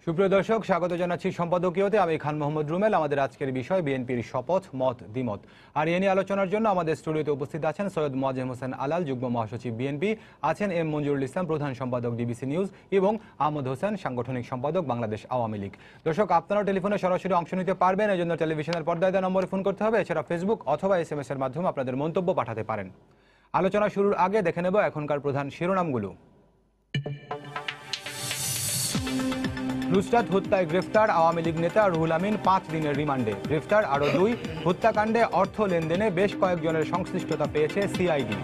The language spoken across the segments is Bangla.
সুপ্রিয় দর্শক, স্বাগত জানাচ্ছি সম্পাদকীয়তে। আমি খান মোহাম্মদ রুমেল। আমাদের আজকের বিষয় বিএনপির শপথ, মত, দ্বিমত। আর এ নিয়ে আলোচনার জন্য আমাদের স্টুডিওতে উপস্থিত আছেন সৈয়দ মোয়াজ্জেম হোসেন আলাল, যুগ্ম মহাসচিব বিএনপি, আছেন এম মঞ্জুরুল ইসলাম, প্রধান সম্পাদক ডিবিসি নিউজ, এবং আহমদ হোসেন, সাংগঠনিক সম্পাদক বাংলাদেশ আওয়ামী লীগ। দর্শক, আপনারাও টেলিফোনে সরাসরি অংশ নিতে পারবেন। এই জন্য টেলিভিশনের পর্দায় দেওয়া নম্বরে ফোন করতে হবে। এছাড়া ফেসবুক অথবা SMS এর মাধ্যমে আপনাদের মন্তব্য পাঠাতে পারেন। আলোচনা শুরুর আগে দেখে নেব এখনকার প্রধান শিরোনামগুলো। নুসরাত হত্যায় গ্রেফতার আওয়ামী লীগ নেতা রুহুল আমিন 5 দিনের রিমান্ডে। গ্রেফতার আরও 2। হত্যাকাণ্ডে অর্থ লেনদেনে বেশ কয়েকজনের সংশ্লিষ্টতা পেয়েছে সিআইডি।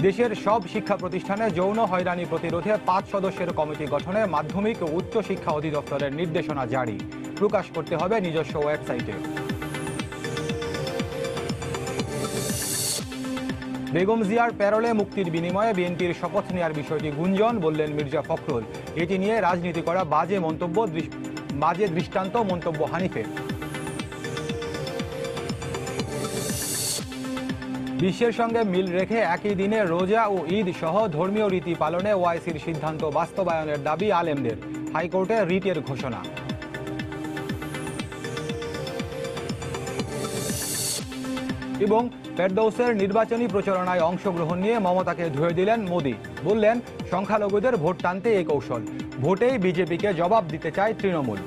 দেশের সব শিক্ষা প্রতিষ্ঠানে যৌন হয়রানি প্রতিরোধে 5 সদস্যের কমিটি গঠনে মাধ্যমিক ও উচ্চ শিক্ষা অধিদপ্তরের নির্দেশনা জারি। প্রকাশ করতে হবে নিজস্ব ওয়েবসাইটে। বেগম জিয়ার প্যারোলে মুক্তির বিনিময়ে বিএনপির শপথ নেওয়ার বিষয়টি গুঞ্জন, বললেন মির্জা ফখরুল। এটি নিয়ে রাজনীতি করা বাজে দৃষ্টান্ত মন্তব্য হানিফের। বিশ্বের সঙ্গে মিল রেখে একই দিনে রোজা ও ঈদ সহ ধর্মীয় রীতি পালনে ওআইসির সিদ্ধান্ত বাস্তবায়নের দাবি আলেমদের। হাইকোর্টে রিটের ঘোষণা। এবং ফেরদৌসের নির্বাচনী প্রচারণায় অংশগ্রহণ নিয়ে মমতাকে ধুয়ে দিলেন মোদি। বললেন, সংখ্যালঘুদের ভোট টানতে এই কৌশল। ভোটেই বিজেপিকে জবাব দিতে চায় তৃণমূল।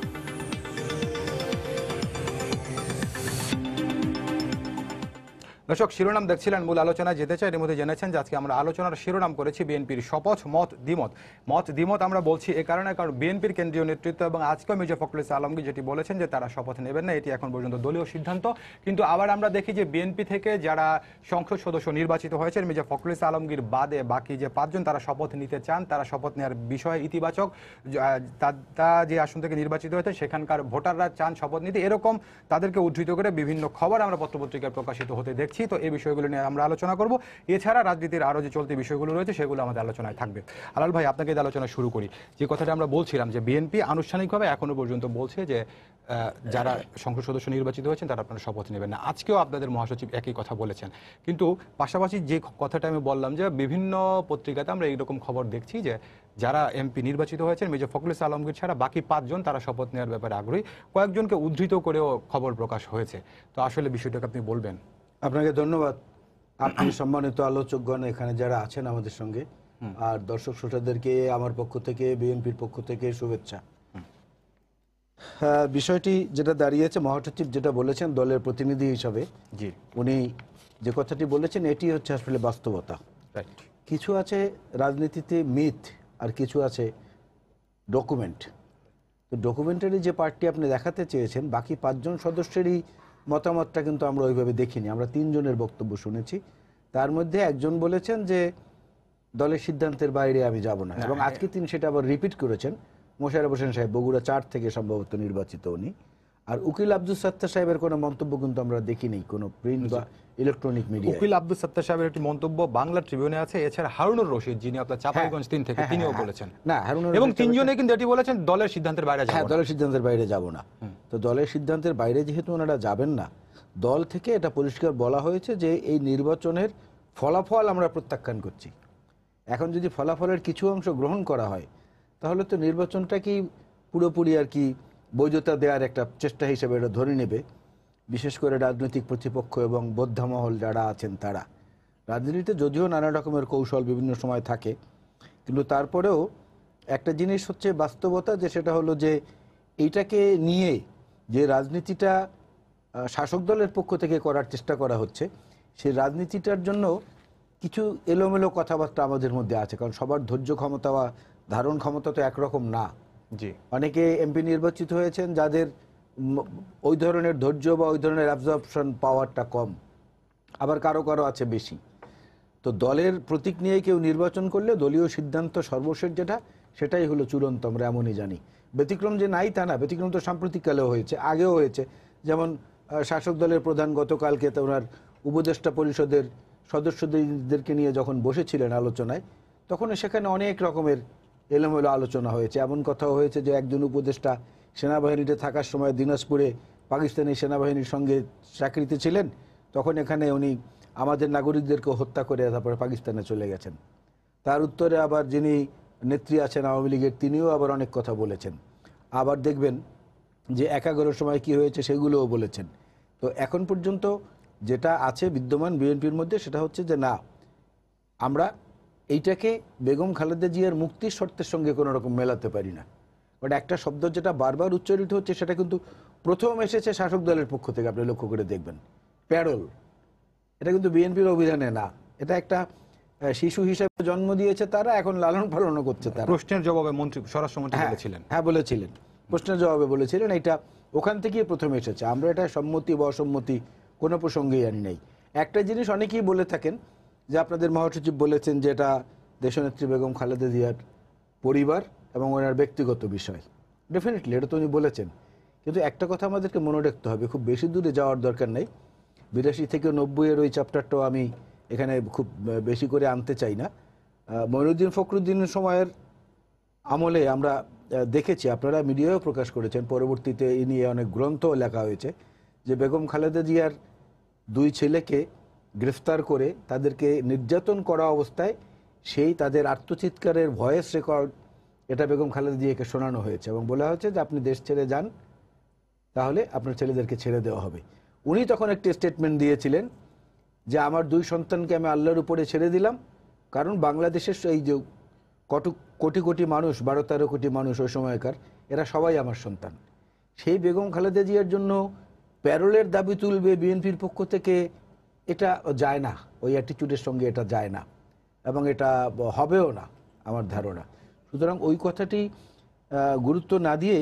দর্শক, শিরোনাম দেখছিলেন, মূল আলোচনায় যেতে চাই। এর মধ্যে জেনেছেন যে আজকে আমরা আলোচনার শিরোনাম করেছি বিএনপির শপথ, মত, দ্বিমত। মত দ্বিমত আমরা বলছি এ কারণে, কারণ বিএনপির কেন্দ্রীয় নেতৃত্ব এবং আজকেও মির্জা ফখরুল ইসলাম আলমগীর যেটি বলেছেন যে তারা শপথ নেবেন না, এটি এখন পর্যন্ত দলীয় সিদ্ধান্ত। কিন্তু আবার আমরা দেখি যে বিএনপি থেকে যারা সংসদ সদস্য নির্বাচিত হয়েছেন মির্জা ফখরুল ইসলাম আলমগীর বাদে বাকি যে 5 জন তারা শপথ নিতে চান, তারা শপথ নেওয়ার বিষয়ে ইতিবাচক। তা যে আসন থেকে নির্বাচিত হয়েছে সেখানকার ভোটাররা চান শপথ নিতে, এরকম তাদেরকে উদ্ধৃত করে বিভিন্ন খবর আমরা পত্রপত্রিকায় প্রকাশিত হতে দেখছি। তো এই বিষয়গুলো নিয়ে আমরা আলোচনা করব। এছাড়া রাজনীতির আরও যে চলতি বিষয়গুলো রয়েছে সেগুলো আমাদের আলোচনায় থাকবে। আলাল ভাই, আপনাকে এই আলোচনা শুরু করি। যে কথাটা আমরা বলছিলাম যে বিএনপি আনুষ্ঠানিকভাবে এখনো পর্যন্ত বলছে যে যারা সংসদ সদস্য নির্বাচিত হয়েছেন তারা আপনারা শপথ নেবেন না। আজকেও আপনাদের মহাসচিব একই কথা বলেছেন। কিন্তু পাশাপাশি যে কথাটা আমি বললাম যে বিভিন্ন পত্রিকাতে আমরা এইরকম খবর দেখছি যে যারা এমপি নির্বাচিত হয়েছেন মির্জা ফখরুল ইসলাম আলমগীর ছাড়া বাকি 5 জন তারা শপথ নেওয়ার ব্যাপারে আগ্রহী। কয়েকজনকে উদ্ধৃত করেও খবর প্রকাশ হয়েছে। তো আসলে বিষয়টাকে আপনি বলবেন? আপনাকে ধন্যবাদ। আপনি সম্মানিত আলোচকগণ এখানে যারা আছেন আমাদের সঙ্গে, আর দর্শক শ্রোতাদেরকে আমার পক্ষ থেকে, বিএনপির পক্ষ থেকে শুভেচ্ছা। বিষয়টি যেটা দাঁড়িয়েছে, মহাসচিব যেটা বলেছেন দলের প্রতিনিধি হিসাবে, জি, উনি যে কথাটি বলেছেন এটি হচ্ছে আসলে বাস্তবতা। কিছু আছে রাজনীতিতে মিথ, আর কিছু আছে ডকুমেন্ট। তো ডকুমেন্টারি যে পার্টটি আপনি দেখাতে চেয়েছেন, বাকি 5 জন সদস্যেরই মতামতটা কিন্তু আমরা ওইভাবে দেখিনি। আমরা 3 জনের বক্তব্য শুনেছি। তার মধ্যে একজন বলেছেন যে দলের সিদ্ধান্তের বাইরে আমি যাব না, এবং আজকে তিনি সেটা আবার রিপিট করেছেন। মোশাররফ হোসেন সাহেব, বগুড়া 4 থেকে সম্ভবত নির্বাচিত উনি। আর উকিল আব্দুল সত্তার সাহেবের কোনো মন্তব্য কিন্তু আমরা দেখিনি কোনো প্রিন্ট বা ইলেকট্রনিক মিডিয়া। উকিল আব্দুল সত্তার সাহেবের একটি মন্তব্য বাংলা ট্রিবিউনে আছে। এছাড়া হারুনুর রশিদ, যিনি আপনার চাঁপাইগঞ্জ 3 থেকে, তিনিও বলেছেন। না, হারুনুর এবং 3 জনে কিন্তু এটি বলেছেন দলের সিদ্ধান্তের বাইরে যাব না। দলের সিদ্ধান্তের বাইরে যাব না। তো দলের সিদ্ধান্তের বাইরে যেহেতু ওনারা যাবেন না, দল থেকে এটা পরিষ্কার বলা হয়েছে যে এই নির্বাচনের ফলাফল আমরা প্রত্যাখ্যান করছি। এখন যদি ফলাফলের কিছু অংশ গ্রহণ করা হয় তাহলে তো নির্বাচনটা কি পুরোপুরি আর কি বৈধতা দেওয়ার একটা চেষ্টা হিসেবে এটা ধরে নেবে, বিশেষ করে রাজনৈতিক প্রতিপক্ষ এবং বোদ্ধামহল যারা আছেন তারা। রাজনীতিতে যদিও নানা রকমের কৌশল বিভিন্ন সময় থাকে, কিন্তু তারপরেও একটা জিনিস হচ্ছে বাস্তবতা, যে সেটা হলো যে এইটাকে নিয়ে যে রাজনীতিটা শাসক দলের পক্ষ থেকে করার চেষ্টা করা হচ্ছে, সেই রাজনীতিটার জন্য কিছু এলোমেলো কথাবার্তা আমাদের মধ্যে আছে। কারণ সবার ধৈর্য ক্ষমতা বা ধারণ ক্ষমতা তো একরকম না। জি, অনেকে এমপি নির্বাচিত হয়েছেন যাদের ওই ধরনের ধৈর্য বা ওই ধরনের অ্যাবজর্পশন পাওয়ারটা কম, আবার কারো কারো আছে বেশি। তো দলের প্রতীক নিয়ে কেউ নির্বাচন করলে দলীয় সিদ্ধান্ত সর্বশেষ যেটা, সেটাই হলো চূড়ান্ত, আমরা এমনই জানি। ব্যতিক্রম যে নাই তা না, ব্যতিক্রম তো সাম্প্রতিককালেও হয়েছে, আগেও হয়েছে। যেমন শাসক দলের প্রধান গতকালকে তো ওনার উপদেষ্টা পরিষদের সদস্যদেরকে নিয়ে যখন বসেছিলেন আলোচনায়, তখন সেখানে অনেক রকমের এলোমেলো আলোচনা হয়েছে। এমন কথাও হয়েছে যে একজন উপদেষ্টা সেনাবাহিনীতে থাকার সময় দিনাজপুরে পাকিস্তানি সেনাবাহিনীর সঙ্গে চাকরিতে ছিলেন, তখন এখানে উনি আমাদের নাগরিকদেরকে হত্যা করে তারপরে পাকিস্তানে চলে গেছেন। তার উত্তরে আবার যিনি নেত্রী আছেন আওয়ামী লীগের, তিনিও আবার অনেক কথা বলেছেন। আবার দেখবেন যে 11 সময় কি হয়েছে সেগুলোও বলেছেন। তো এখন পর্যন্ত যেটা আছে বিদ্যমান বিএনপির মধ্যে সেটা হচ্ছে যে না, আমরা এইটাকে বেগম খালেদা জিয়ার মুক্তির শর্তের সঙ্গে কোনো রকম মেলাতে পারি না। বাট একটা শব্দ যেটা বারবার উচ্চারিত হচ্ছে সেটা কিন্তু প্রথম এসেছে শাসক দলের পক্ষ থেকে, আপনি লক্ষ্য করে দেখবেন, প্যারোল। এটা কিন্তু বিএনপির অভিধানে না, এটা একটা শিশু হিসেবে জন্ম দিয়েছে তারা, এখন লালন পালনও করছে তারা। প্রশ্নের জবাবে মন্ত্রী, স্বরাষ্ট্রমন্ত্রী বলেছিলেন। হ্যাঁ বলেছিলেন, প্রশ্নের জবাবে বলেছিলেন। এটা ওখান থেকেই প্রথম এসেছে। আমরা এটা সম্মতি বা অসম্মতি কোনো প্রসঙ্গেই আনি নাই। একটা জিনিস অনেকেই বলে থাকেন যে আপনাদের মহাসচিব বলেছেন যে এটা দেশনেত্রী বেগম খালেদা জিয়ার পরিবার এবং ওনার ব্যক্তিগত বিষয়। ডেফিনেটলি এটা তো উনি বলেছেন, কিন্তু একটা কথা আমাদেরকে মনে রাখতে হবে, খুব বেশি দূরে যাওয়ার দরকার নেই। 82 থেকে 90-এর ওই চ্যাপ্টারটাও আমি এখানে খুব বেশি করে আনতে চাই না। মঈনুদ্দিন ফখরুদ্দিনের সময়ের আমলে আমরা দেখেছি, আপনারা মিডিয়ায়ও প্রকাশ করেছেন, পরবর্তীতে এই নিয়ে অনেক গ্রন্থও লেখা হয়েছে, যে বেগম খালেদা জিয়ার 2 ছেলেকে গ্রেফতার করে তাদেরকে নির্যাতন করা অবস্থায় সেই তাদের আত্মচিৎকারের ভয়েস রেকর্ড এটা বেগম খালেদা জিয়াকে শোনানো হয়েছে এবং বলা হয়েছে যে আপনি দেশ ছেড়ে যান, তাহলে আপনার ছেলেদেরকে ছেড়ে দেওয়া হবে। উনি তখন একটি স্টেটমেন্ট দিয়েছিলেন যে আমার 2 সন্তানকে আমি আল্লাহর উপরে ছেড়ে দিলাম, কারণ বাংলাদেশের এই যে কোটি কোটি মানুষ, 12-13 কোটি মানুষ ওই সময়কার, এরা সবাই আমার সন্তান। সেই বেগম খালেদা জিয়ার জন্য প্যারোলের দাবি তুলবে বিএনপির পক্ষ থেকে, এটা যায় না, ওই অ্যাটিটিউডের সঙ্গে এটা যায় না এবং এটা হবেও না আমার ধারণা। সুতরাং ওই কথাটি গুরুত্ব না দিয়ে,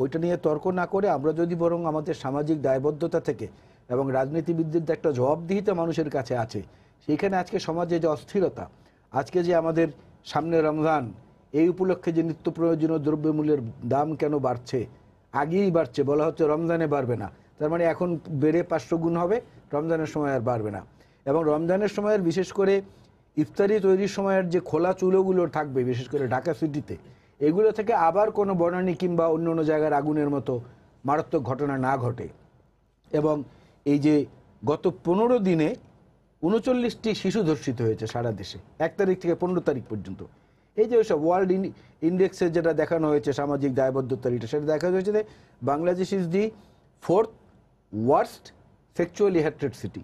ওইটা নিয়ে তর্ক না করে, আমরা যদি বরং আমাদের সামাজিক দায়বদ্ধতা থেকে এবং রাজনীতিবিদদের যে একটা জবাবদিহিতা মানুষের কাছে আছে, সেইখানে আজকে সমাজে যে অস্থিরতা, আজকে যে আমাদের সামনে রমজান, এই উপলক্ষে যে নিত্য প্রয়োজনীয় দ্রব্যমূল্যের দাম কেন বাড়ছে, আগেই বাড়ছে, বলা হচ্ছে রমজানে বাড়বে না, তার মানে এখন বেড়ে 500 গুণ হবে, রমজানের সময় আর বাড়বে না। এবং রমজানের সময়ের বিশেষ করে ইফতারি তৈরির সময়ের যে খোলা চুলোগুলো থাকবে, বিশেষ করে ঢাকা সিটিতে, এগুলো থেকে আবার কোনো বনানী কিংবা অন্য অন্য জায়গার আগুনের মতো মারাত্মক ঘটনা না ঘটে। এবং এই যে গত 15 দিনে 39টি শিশু ধর্ষিত হয়েছে সারা দেশে, 1 তারিখ থেকে 15 তারিখ পর্যন্ত। এই যে ওইসব ওয়ার্ল্ড ইন্ডেক্সে যেটা দেখানো হয়েছে সামাজিক দায়বদ্ধতার, সেটা দেখা হয়েছে যে Bangladesh is the 4th worst sexually harassed city.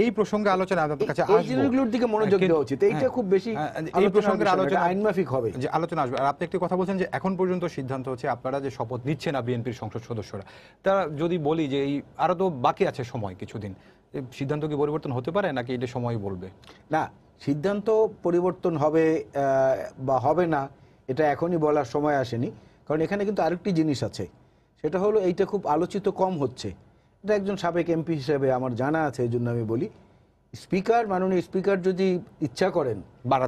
এই প্রসঙ্গে আলোচনা আপনাদের কাছে এই জিনিসগুলোর দিকে মনোযোগ দেওয়া উচিত। এইটা খুব বেশি এই প্রসঙ্গে আলোচনা আইনমাফিক হবে, যে আলোচনা আসবে। আর আপনি একটি কথা বলছেন যে এখন পর্যন্ত সিদ্ধান্ত হচ্ছে আপনারা যে শপথ নিচ্ছে না বিএনপির সংসদ সদস্যরা, তারা যদি বলি যে এই আরো তো বাকি আছে সময় কিছুদিন, সিদ্ধান্ত কি পরিবর্তন হতে পারে নাকি এটা সময় বলবে? না, সিদ্ধান্ত পরিবর্তন হবে বা হবে না এটা এখনই বলার সময় আসেনি। কারণ এখানে কিন্তু আরেকটি জিনিস আছে, সেটা হলো এইটা খুব আলোচিত কম হচ্ছে। এটা একজন সাবেক এমপি হিসেবে আমার জানা আছে, এই জন্য আমি বলি, স্পিকার, মাননীয় স্পিকার যদি ইচ্ছা করেন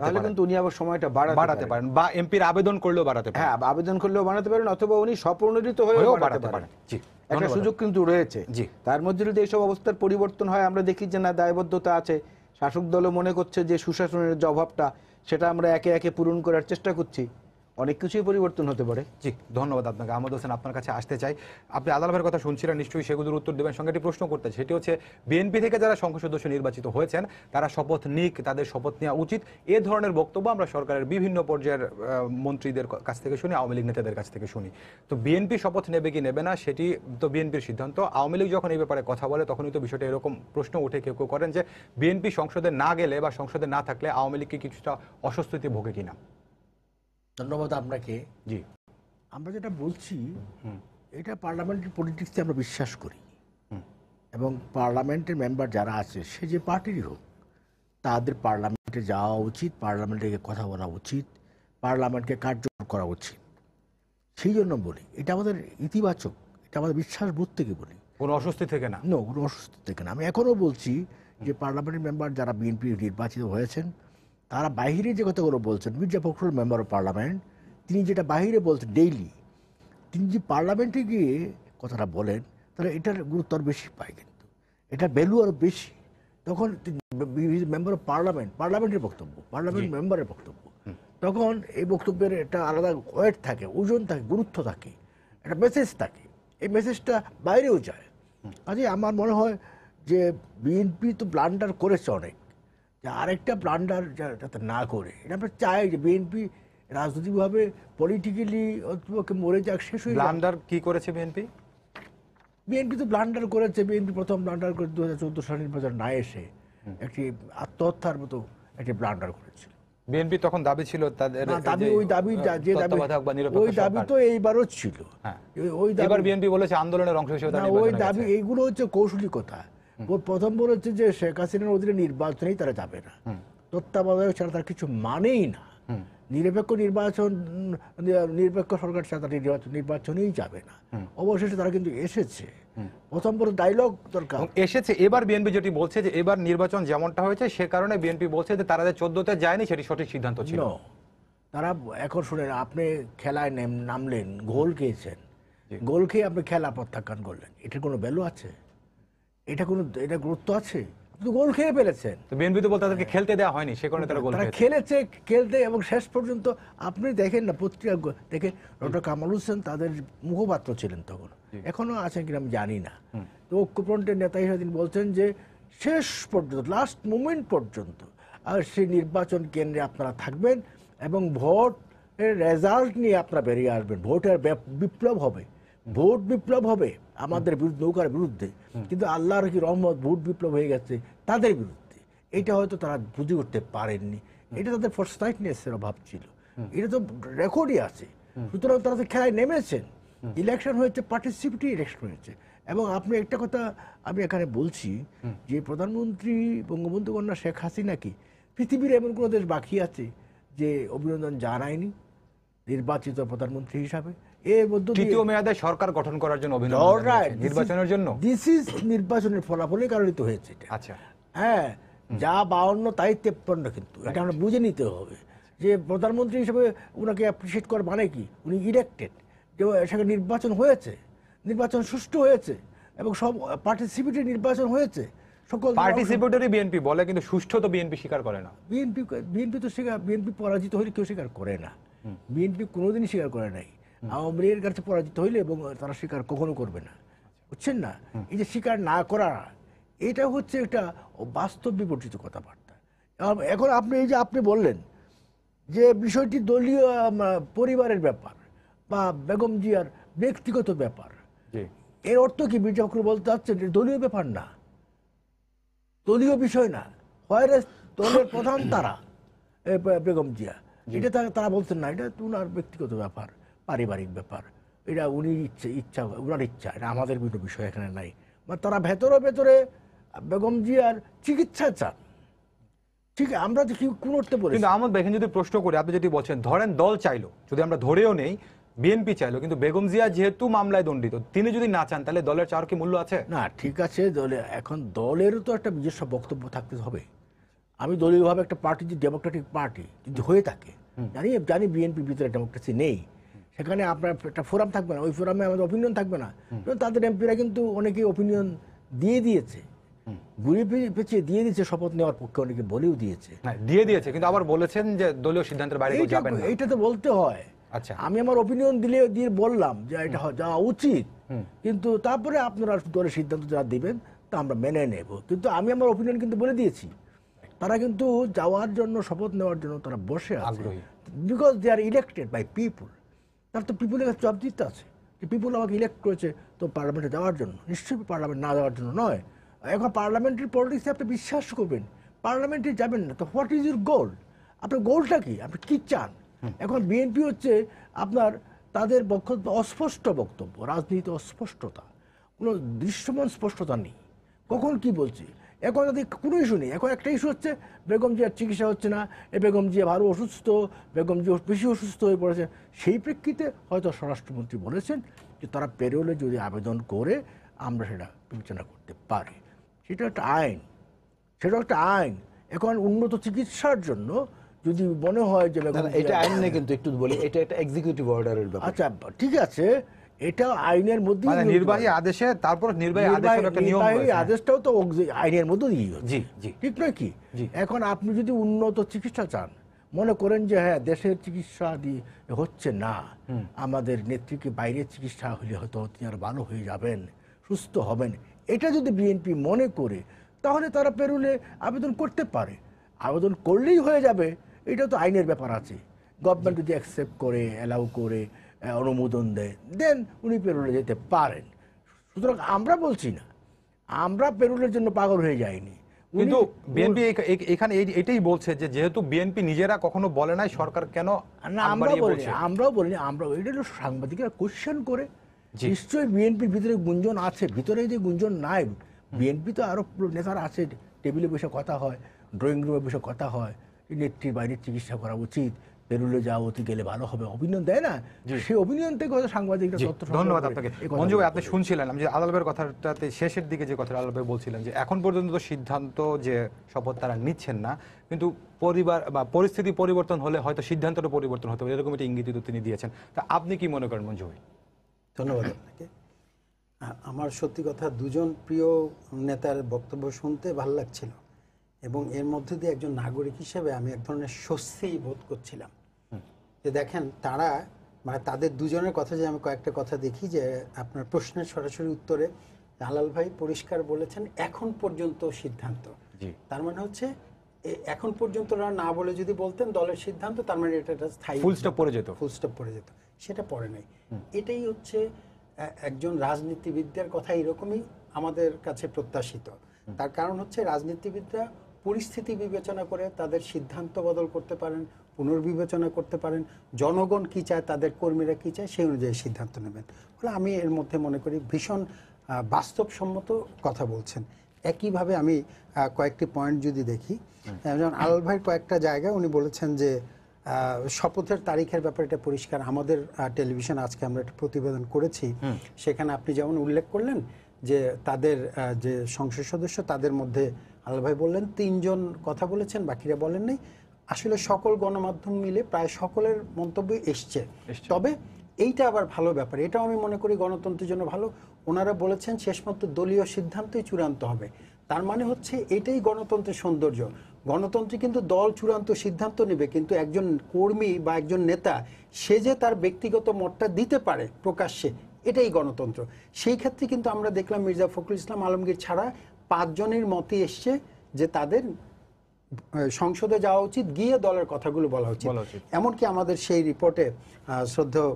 তাহলে কিন্তু উনি আবার সময়টা বাড়াতে পারেন, বা এমপির আবেদন করলেও বাড়াতে পারেন। হ্যাঁ, আবেদন করলেও বাড়াতে পারেন, অথবা উনি স্বপ্রণোদিত হয়েও বাড়াতে পারেন। একটা সুযোগ কিন্তু রয়েছে। তার মধ্যে যদি এইসব অবস্থার পরিবর্তন হয়, আমরা দেখি যে না, দায়বদ্ধতা আছে, শাসক দলও মনে করছে যে সুশাসনের যে অভাবটা, সেটা আমরা একে একে পূরণ করার চেষ্টা করছি, অনেক কিছুই পরিবর্তন হতে পারে। জি, ধন্যবাদ আপনাকে। আহমদ হোসেন, আপনার কাছে আসতে চাই, আপনি আদালতের কথা শুনছিলেন, নিশ্চয়ই সেগুলোর উত্তর দেবেন। সঙ্গে একটি প্রশ্ন করতে, সেটি হচ্ছে বিএনপি থেকে যারা সংসদ সদস্য নির্বাচিত হয়েছেন তারা শপথ নিক, তাদের শপথ নেওয়া উচিত, এ ধরনের বক্তব্য আমরা সরকারের বিভিন্ন পর্যায়ের মন্ত্রীদের কাছ থেকে শুনি, আওয়ামী লীগ নেতাদের কাছ থেকে শুনি। তো বিএনপি শপথ নেবে কি নেবে না সেটি তো বিএনপির সিদ্ধান্ত। আওয়ামী লীগ যখন এই ব্যাপারে কথা বলে তখনই তো বিষয়টা এরকম প্রশ্ন উঠে, কেউ কেউ করেন যে বিএনপি সংসদে না গেলে বা সংসদে না থাকলে আওয়ামী লীগকে কিছুটা অস্বস্তিতে ভোগে কিনা। ধন্যবাদ আপনাকে। জি, আমরা যেটা বলছি, এটা পার্লামেন্টের পলিটিক্সে আমরা বিশ্বাস করি, এবং পার্লামেন্টের মেম্বার যারা আছে, সে যে পার্টিরই হোক, তাদের পার্লামেন্টে যাওয়া উচিত, পার্লামেন্টে কথা বলা উচিত, পার্লামেন্টকে কার্যকর করা উচিত। সেই জন্য বলি, এটা আমাদের ইতিবাচক, এটা আমাদের বিশ্বাসবোধ থেকে বলি, কোনো অস্বস্তি থেকে না, কোনো অস্বস্তি থেকে না। আমি এখনও বলছি যে পার্লামেন্টের মেম্বার যারা বিএনপি নির্বাচিত হয়েছেন, তারা বাহিরে যে কথাগুলো বলছেন, Mirza Fakhrul member of parliament, তিনি যেটা বাহিরে বলছেন ডেইলি, তিনি যে পার্লামেন্টে গিয়ে কথাটা বলেন, তাহলে এটার গুরুত্ব আরও বেশি পায়, কিন্তু এটার ভ্যালু আরও বেশি। তখন মেম্বার অফ পার্লামেন্টের বক্তব্য, পার্লামেন্ট মেম্বারের বক্তব্য, তখন এই বক্তব্যের একটা আলাদা ওয়েট থাকে, ওজন থাকে, গুরুত্ব থাকে, একটা মেসেজ থাকে, এই মেসেজটা বাইরেও যায়। কাজে আমার মনে হয় যে বিএনপি তো ব্লান্ডার করেছে অনেক, যে আরেকটা ব্লান্ডার যাতে না করে, এটা আমরা চাই যে বিএনপি রাজনৈতিকভাবে পলিটিক্যালি অন্তপক্ষে মরে যাক, শেষ হয়ে যাক। ব্লান্ডার কি করেছে বিএনপি? বিএনপি তো ব্লান্ডার করেছে। বিএনপি প্রথম ব্লান্ডার করে 2014 সালের নির্বাচন না এসে একটি আত্মহত্যার মতো একটি ব্লান্ডার করেছিল। বিএনপি তখন দাবি ছিল তাদের দাবি, ওই দাবি যে দাবি, ওই দাবি তো এইবারও ছিল। ওই দাবি এবার বিএনপি বলেছে আন্দোলনের অংশ হিসেবে তারা ওই নির্বাচনে দাবি, গেছে। এইগুলো হচ্ছে কৌশলী কথা। প্রথম বলেছে যে শেখ হাসিনার অধীনে নির্বাচনেই তারা যাবে না, তত্ত্বাবধায়ক ছাড়া তার কিছু মানেই না, নিরপেক্ষ নির্বাচন, নিরপেক্ষ সরকার ছাড়া তারা নির্বাচনেই যাবে না। অবশেষে তারা কিন্তু এসেছে। প্রথম বড় ডায়লগ দরকার এসেছে। এবার বিএনপি যেটি বলছে যে এবার নির্বাচন যেমনটা হয়েছে সে কারণে বিএনপি বলছে যে তারা যে 14তে যায়নি সেটি সঠিক সিদ্ধান্ত ছিল। তারা এখন শুনেন, আপনি খেলায় নামলেন, গোল খেয়েছেন, গোল খেয়ে আপনি খেলা প্রত্যাখ্যান করলেন, এটার কোনো ভ্যালু আছে? এটা গুরুত্ব আছে? আপনি গোল খেয়ে ফেলেছেন। বিএনপি তো বলতে তাদেরকে খেলতে দেওয়া হয়নি, সে কারণে তারা গোল খেলেছে, খেলতে, এবং শেষ পর্যন্ত আপনি দেখেন না পত্রিকা দেখে, ডক্টর কামাল হোসেন তাদের মুখপাত্র ছিলেন তখন, এখনো আছেন কিনা আমি জানি না, তো ঐক্যফ্রন্টের নেতা হিসেবে তিনি বলছেন যে শেষ পর্যন্ত, লাস্ট মোমেন্ট পর্যন্ত আর সেই নির্বাচন কেন্দ্রে আপনারা থাকবেন এবং ভোটের রেজাল্ট নিয়ে আপনারা বেরিয়ে আসবেন। ভোটের বিপ্লব হবে, ভোট বিপ্লব হবে আমাদের বিরুদ্ধে, নৌকার বিরুদ্ধে, কিন্তু আল্লাহর কি রহমত, ভোট বিপ্লব হয়ে গেছে তাদের বিরুদ্ধে। এটা হয়তো তারা বুঝে উঠতে পারেননি, এটা তাদের ফোর্সলাইটনেসের অভাব ছিল, এটা তো রেকর্ডই আছে। সুতরাং তারা তো খেলায় নেমেছেন, ইলেকশন হয়েছে, পার্টিসিপেটিভ ইলেকশন হয়েছে। এবং আপনি একটা কথা আমি এখানে বলছি যে প্রধানমন্ত্রী বঙ্গবন্ধু কন্যা শেখ হাসিনা কি পৃথিবীর এমন কোনো দেশ বাকি আছে যে অভিনন্দন জানায়নি নির্বাচিত প্রধানমন্ত্রী হিসাবে? এর মধ্যে তৃতীয় মেয়াদে সরকার গঠন করার জন্য অভিনন্দন নির্বাচনের জন্য, দিস ইজ নির্বাচনের ফলাফলের কারণে তো হয়েছে এটা। আচ্ছা, হ্যাঁ, যা 52 তাই 53, কিন্তু এটা আমরা বুঝে নিতে হবে যে প্রধানমন্ত্রী হিসেবে ওনাকে অ্যাপ্রিসিয়েট করার মানে কি, উনি ইলেক্টেড, যে সেখানে নির্বাচন হয়েছে, নির্বাচন সুষ্ঠু হয়েছে এবং সব পার্টিসিপেটরি নির্বাচন হয়েছে। সকল পার্টিসিপেটরি বিএনপি বলে, কিন্তু সুষ্ঠু তো বিএনপি স্বীকার করে না। বিএনপি তো বিএনপি পরাজিত হইলে কেউ স্বীকার করে না, বিএনপি কোনোদিনই স্বীকার করে নাই। আওয়ামী লীগের কাছে পরাজিত হইলে এবং তারা স্বীকার কখনো করবে না, বুঝছেন না? এই যে স্বীকার না করা, এটা হচ্ছে একটা বাস্তব বিবর্জিত কথাবার্তা। এখন আপনি এই যে আপনি বললেন যে বিষয়টি দলীয় পরিবারের ব্যাপার বা বেগম জিয়ার ব্যক্তিগত ব্যাপার, এর অর্থ কি? মির্জা ফখরুল বলতে চাচ্ছেন দলীয় ব্যাপার না, দলীয় বিষয় না, হয় দলের প্রধান তারা বেগম জিয়া, এটা তারা বলছেন না, এটা ওনার ব্যক্তিগত ব্যাপার, পারিবারিক ব্যাপার, এটা উনি ইচ্ছা, ওনার ইচ্ছা, এটা আমাদের কোনো বিষয় এখানে নাই। মানে তারা ভেতরে বেগম জিয়ার চিকিৎসা চান, ঠিক আমরা কি করতে বলি। কিন্তু আহমদ ভাই যদি প্রশ্ন করি, আপনি যদি বলছেন ধরেন দল চাইলো, যদি আমরা ধরেও নেই বিএনপি চাইলো, কিন্তু বেগম জিয়া যেহেতু মামলায় দণ্ডিত, তিনি যদি না চান তাহলে দলের চাওয়ার কি মূল্য আছে? না, ঠিক আছে, এখন দলেরও তো একটা নিজস্ব বক্তব্য থাকতে হবে। আমি দলীয়ভাবে একটা পার্টি, যে ডেমোক্রেটিক পার্টি যদি হয়ে থাকে, জানি বিএনপির ভিতরে ডেমোক্রেসি নেই, সেখানে আপনার একটা ফোরাম থাকবে না, ওই ফোরামে আমাদের অপিনিয়ন থাকবে না। তাদের এমপিরা কিন্তু অনেকে অপিনিয়ন দিয়ে দিয়েছে, ঘুরিয়ে পেঁচিয়ে দিয়ে দিয়েছে, শপথ নেওয়ার পক্ষে অনেকে বলেও দিয়েছে, দিয়েছে, কিন্তু আবার বলেছেন যে দলীয় সিদ্ধান্তের বাইরে যাবেন না। এইটা তো বলতে হয়। আচ্ছা, আমি আমার অপিনিয়ন দিয়ে বললাম যে এটা যাওয়া উচিত, কিন্তু তারপরে আপনারা দলের সিদ্ধান্ত যারা দিবেন তা আমরা মেনে নেব, কিন্তু আমি আমার অপিনিয়ন কিন্তু বলে দিয়েছি। তারা কিন্তু যাওয়ার জন্য, শপথ নেওয়ার জন্য তারা বসে আছে, because they are elected by people. তার তো পিপুলের কাছে জবাব দিতে আছে যে পিপুল আমাকে ইলেক্ট করেছে তো পার্লামেন্টে যাওয়ার জন্য, নিশ্চয়ই পার্লামেন্ট না যাওয়ার জন্য নয়। এখন পার্লামেন্টারি পলিটিক্সে আপনি বিশ্বাস করবেন, পার্লামেন্টে যাবেন না তো হোয়াট ইজ ইউর গোল? আপনার গোলটা কি? আপনি কী চান? এখন বিএনপি হচ্ছে আপনার তাদের বক্তব্য অস্পষ্ট বক্তব্য, রাজনীতি অস্পষ্টতা, কোনো দৃশ্যমান স্পষ্টতা নেই, কখন কি বলছি। এখন যদি কোনো ইস্যু নেই, এখন একটা ইস্যু হচ্ছে বেগম জিয়ার চিকিৎসা হচ্ছে না, বেগম জিয়া ভালো অসুস্থ, বেগম জিয়া বেশি অসুস্থ হয়ে পড়েছে, সেই প্রেক্ষিতে হয়তো স্বরাষ্ট্রমন্ত্রী বলেছেন যে তারা পেরোলে যদি আবেদন করে আমরা সেটা বিবেচনা করতে পারি। সেটা একটা আইন, সেটা একটা আইন। এখন উন্নত চিকিৎসার জন্য যদি মনে হয় যে এটা আইন নেই, কিন্তু একটু বলি, এটা একটা এক্সিকিউটিভ অর্ডারের ব্যাপার। আচ্ছা, ঠিক আছে, এটা আইনের মধ্যে, নির্বাহী আদেশে, তারপর নির্বাহী আদেশের একটা নিয়ম, আদেশটাও তো আইনের মধ্যে দিয়ে, জি জি, ঠিক নয় কি? এখন আপনি যদি উন্নত চিকিৎসা চান, মনে করেন যে হ্যাঁ দেশের চিকিৎসা দিয়ে হচ্ছে না, আমাদের নেত্রীকে বাইরের চিকিৎসা হলে হয়তো তিনি আর ভালো হয়ে যাবেন, সুস্থ হবেন, এটা যদি বিএনপি মনে করে তাহলে তারা পেরোলে আবেদন করতে পারে। আবেদন করলেই হয়ে যাবে, এটা তো আইনের ব্যাপার আছে। গভর্নমেন্ট যদি অ্যাকসেপ্ট করে, অ্যালাউ করে, অনুমোদন দেয়, দেন উনি পেরোলে যেতে পারেন। সুতরাং আমরা বলছি না, আমরা পেরোলের জন্য পাগল হয়ে যাইনি। কিন্তু বিএনপি এখানে এটাই বলছে যে যেহেতু বিএনপি নিজেরা কখনো বলে নাই, সরকার কেন না, আমরাও বলিনি, এটা হলো সাংবাদিকরা কোশ্চেন করে। নিশ্চয়ই বিএনপির ভিতরে গুঞ্জন আছে, ভিতরে যে গুঞ্জন নাই, বিএনপি তো আরো নেতারা আছে, টেবিলে বসে কথা হয়, ড্রয়িং রুমে বসে কথা হয়, নেত্রীর বাইরে চিকিৎসা করা উচিত, পেরুলে যাওয়া অতি গেলে ভালো হবে, অভিনন্দন দেয় না, সেই অভিনন্দন থেকে হয়তো সাংবাদিকরা তথ্য। ধন্যবাদ আপনাকে। মঞ্জু ভাই, আপনি শুনছিলেন আমি যে আলালবের কথাটাতে শেষের দিকে যে কথা আলালবে বলছিলেন যে এখন পর্যন্ত তো সিদ্ধান্ত যে শপথ তারা নিচ্ছেন না, কিন্তু পরিবার বা পরিস্থিতি পরিবর্তন হলে হয়তো সিদ্ধান্তটা পরিবর্তন হতে পারে, এরকম একটা ইঙ্গিত তিনি দিয়েছেন। তা আপনি কি মনে করেন মঞ্জু ভাই? ধন্যবাদ আপনাকে। আমার সত্যি কথা দুজন প্রিয় নেতার বক্তব্য শুনতে ভালো লাগছিল, এবং এর মধ্যে দিয়ে একজন নাগরিক হিসেবে আমি এক ধরনের স্বস্তি বোধ করছিলাম যে দেখেন তারা মানে তাদের দুজনের কথা, যে আমি কয়েকটা কথা দেখি যে আপনার প্রশ্নের সরাসরি উত্তরে আলাল ভাই পরিষ্কার বলেছেন এখন পর্যন্ত সিদ্ধান্ত। তার মানে হচ্ছে এখন পর্যন্ত না বলে যদি বলতেন দলের সিদ্ধান্ত, তার মানে এটা স্থায়ী ফুল স্টপ পড়ে যেত, সেটা পড়ে নাই। এটাই হচ্ছে একজন রাজনীতিবিদদের কথা, এরকমই আমাদের কাছে প্রত্যাশিত। তার কারণ হচ্ছে রাজনীতিবিদরা পরিস্থিতি বিবেচনা করে তাদের সিদ্ধান্ত বদল করতে পারেন, পুনর্বিবেচনা করতে পারেন, জনগণ কি চায়, তাদের কর্মীরা কি চায়, সেই অনুযায়ী সিদ্ধান্ত নেবেন। ফলে আমি এর মধ্যে মনে করি ভীষণ বাস্তবসম্মত কথা বলছেন। একইভাবে আমি কয়েকটি পয়েন্ট যদি দেখি, যেমন আলাল ভাইয়ের কয়েকটা জায়গায় উনি বলেছেন যে শপথের তারিখের ব্যাপারে এটা পরিষ্কার। আমাদের টেলিভিশন আজকে আমরা একটা প্রতিবেদন করেছি, সেখানে আপনি যেমন উল্লেখ করলেন যে তাদের যে সংসদ সদস্য তাদের মধ্যে আলাল ভাই বললেন 3 জন কথা বলেছেন, বাকিরা বলেন নাই। আসলে সকল গণমাধ্যম মিলে প্রায় সকলের মন্তব্য এসছে। তবে এইটা আবার ভালো ব্যাপার, এটাও আমি মনে করি গণতন্ত্রের জন্য ভালো। ওনারা বলেছেন শেষ পর্যন্ত দলীয় সিদ্ধান্তই চূড়ান্ত হবে। তার মানে হচ্ছে এটাই গণতন্ত্রের সৌন্দর্য। গণতন্ত্রে কিন্তু দল চূড়ান্ত সিদ্ধান্ত নেবে, কিন্তু একজন কর্মী বা একজন নেতা সে যে তার ব্যক্তিগত মতটা দিতে পারে প্রকাশ্যে, এটাই গণতন্ত্র। সেই ক্ষেত্রে কিন্তু আমরা দেখলাম মির্জা ফখরুল ইসলাম আলমগীর ছাড়া 5 জনের মতই এসছে যে তাদের সংসদে যাওয়া উচিত, গিয়ে দলের কথাগুলো বলা উচিত। এমনকি আমাদের সেই রিপোর্টে শ্রদ্ধেয়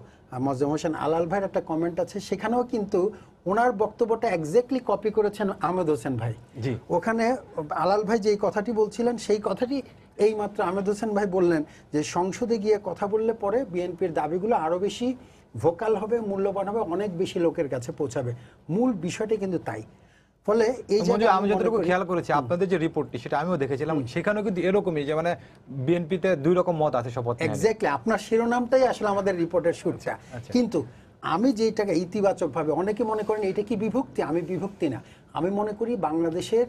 মোয়াজ্জেম হোসেন আলাল ভাইয়ের একটা কমেন্ট আছে, সেখানেও কিন্তু ওনার বক্তব্যটা এক্স্যাক্টলি কপি করেছেন আহমেদ হোসেন ভাই। ওখানে আলাল ভাই যেই কথাটি বলছিলেন সেই কথাটি এইমাত্র আহমেদ হোসেন ভাই বললেন যে সংসদে গিয়ে কথা বললে পরে বিএনপির দাবিগুলো আরো বেশি ভোকাল হবে, মূল্যবান হবে, অনেক বেশি লোকের কাছে পৌঁছাবে। মূল বিষয়টি কিন্তু তাই। ফলে এই যে আমি যতটুকু খেয়াল করেছি আপনাদের যে রিপোর্টটি সেটা আমিও দেখেছিলাম, সেখানেও কিন্তু এরকমই যে মানে বিএনপিতে 2 রকম মত আছে শপথ। এক্স্যাক্টলি আপনার শিরোনামটাই আসলে আমাদের রিপোর্টের শুরুটা। কিন্তু আমি যেটাকে ইতিবাচকভাবে, অনেকে মনে করেন এটা কি বিভক্তি, আমি বিভক্তি না, আমি মনে করি বাংলাদেশের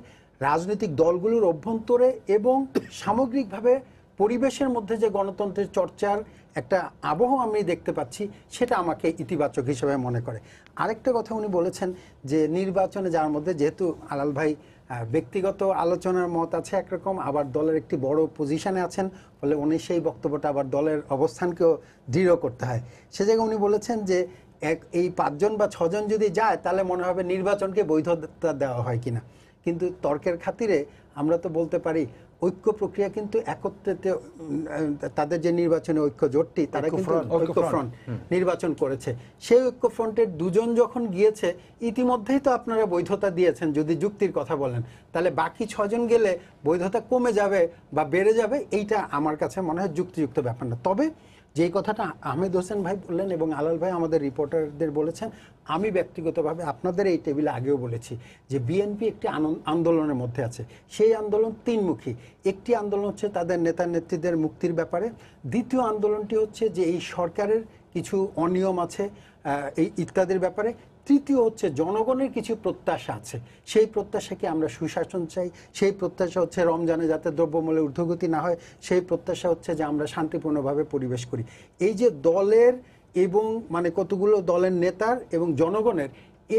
রাজনৈতিক দলগুলোর অভ্যন্তরে এবং সামগ্রিকভাবে পরিবেশের মধ্যে যে গণতন্ত্রের চর্চার একটা আবহ আমি দেখতে পাচ্ছি, সেটা আমাকে ইতিবাচক হিসেবে মনে করে। আরেকটা কথা উনি বলেছেন যে নির্বাচনে যার মধ্যে, যেহেতু আলাল ভাই ব্যক্তিগত আলোচনার মত আছে একরকম, আবার দলের একটি বড় পজিশনে আছেন, ফলে উনি সেই বক্তব্যটা আবার দলের অবস্থানকেও দৃঢ় করতে হয়। সে জায়গায় উনি বলেছেন যে এই 5 জন বা 6 জন যদি যায় তাহলে মনে হবে নির্বাচনকে বৈধতা দেওয়া হয় কিনা। কিন্তু তর্কের খাতিরে আমরা তো বলতে পারি ঐক্য প্রক্রিয়া কিন্তু একত্রিত, তাদের যে নির্বাচনী ঐক্য জোটটি তারা কিন্তু ঐক্যফ্রন্ট নির্বাচন করেছে। সেই ঐক্যফ্রন্টের 2 জন যখন গিয়েছে ইতিমধ্যেই তো আপনারা বৈধতা দিয়েছেন, যদি যুক্তির কথা বলেন, তাহলে বাকি 6 জন গেলে বৈধতা কমে যাবে বা বেড়ে যাবে, এইটা আমার কাছে মনে হয় যুক্তিযুক্ত ব্যাপার না। তবে যেই কথাটা আহমেদ হোসেন ভাই বললেন এবং আলাল ভাই আমাদের রিপোর্টারদের বলেছেন, আমি ব্যক্তিগতভাবে আপনাদের এই টেবিলে আগেও বলেছি যে বিএনপি একটি আন্দোলনের মধ্যে আছে। সেই আন্দোলন 3মুখী। একটি আন্দোলন হচ্ছে তাদের নেতা নেত্রীদের মুক্তির ব্যাপারে, দ্বিতীয় আন্দোলনটি হচ্ছে যে এই সরকারের কিছু অনিয়ম আছে এই ইত্যাদির ব্যাপারে, তৃতীয় হচ্ছে জনগণের কিছু প্রত্যাশা আছে, সেই প্রত্যাশাকে আমরা সুশাসন চাই, সেই প্রত্যাশা হচ্ছে রমজানে যাতে দ্রব্যমূল্যের ঊর্ধ্বগতি না হয়, সেই প্রত্যাশা হচ্ছে যে আমরা শান্তিপূর্ণভাবে পরিবেশ করি। এই যে দলের এবং মানে কতগুলো দলের নেতার এবং জনগণের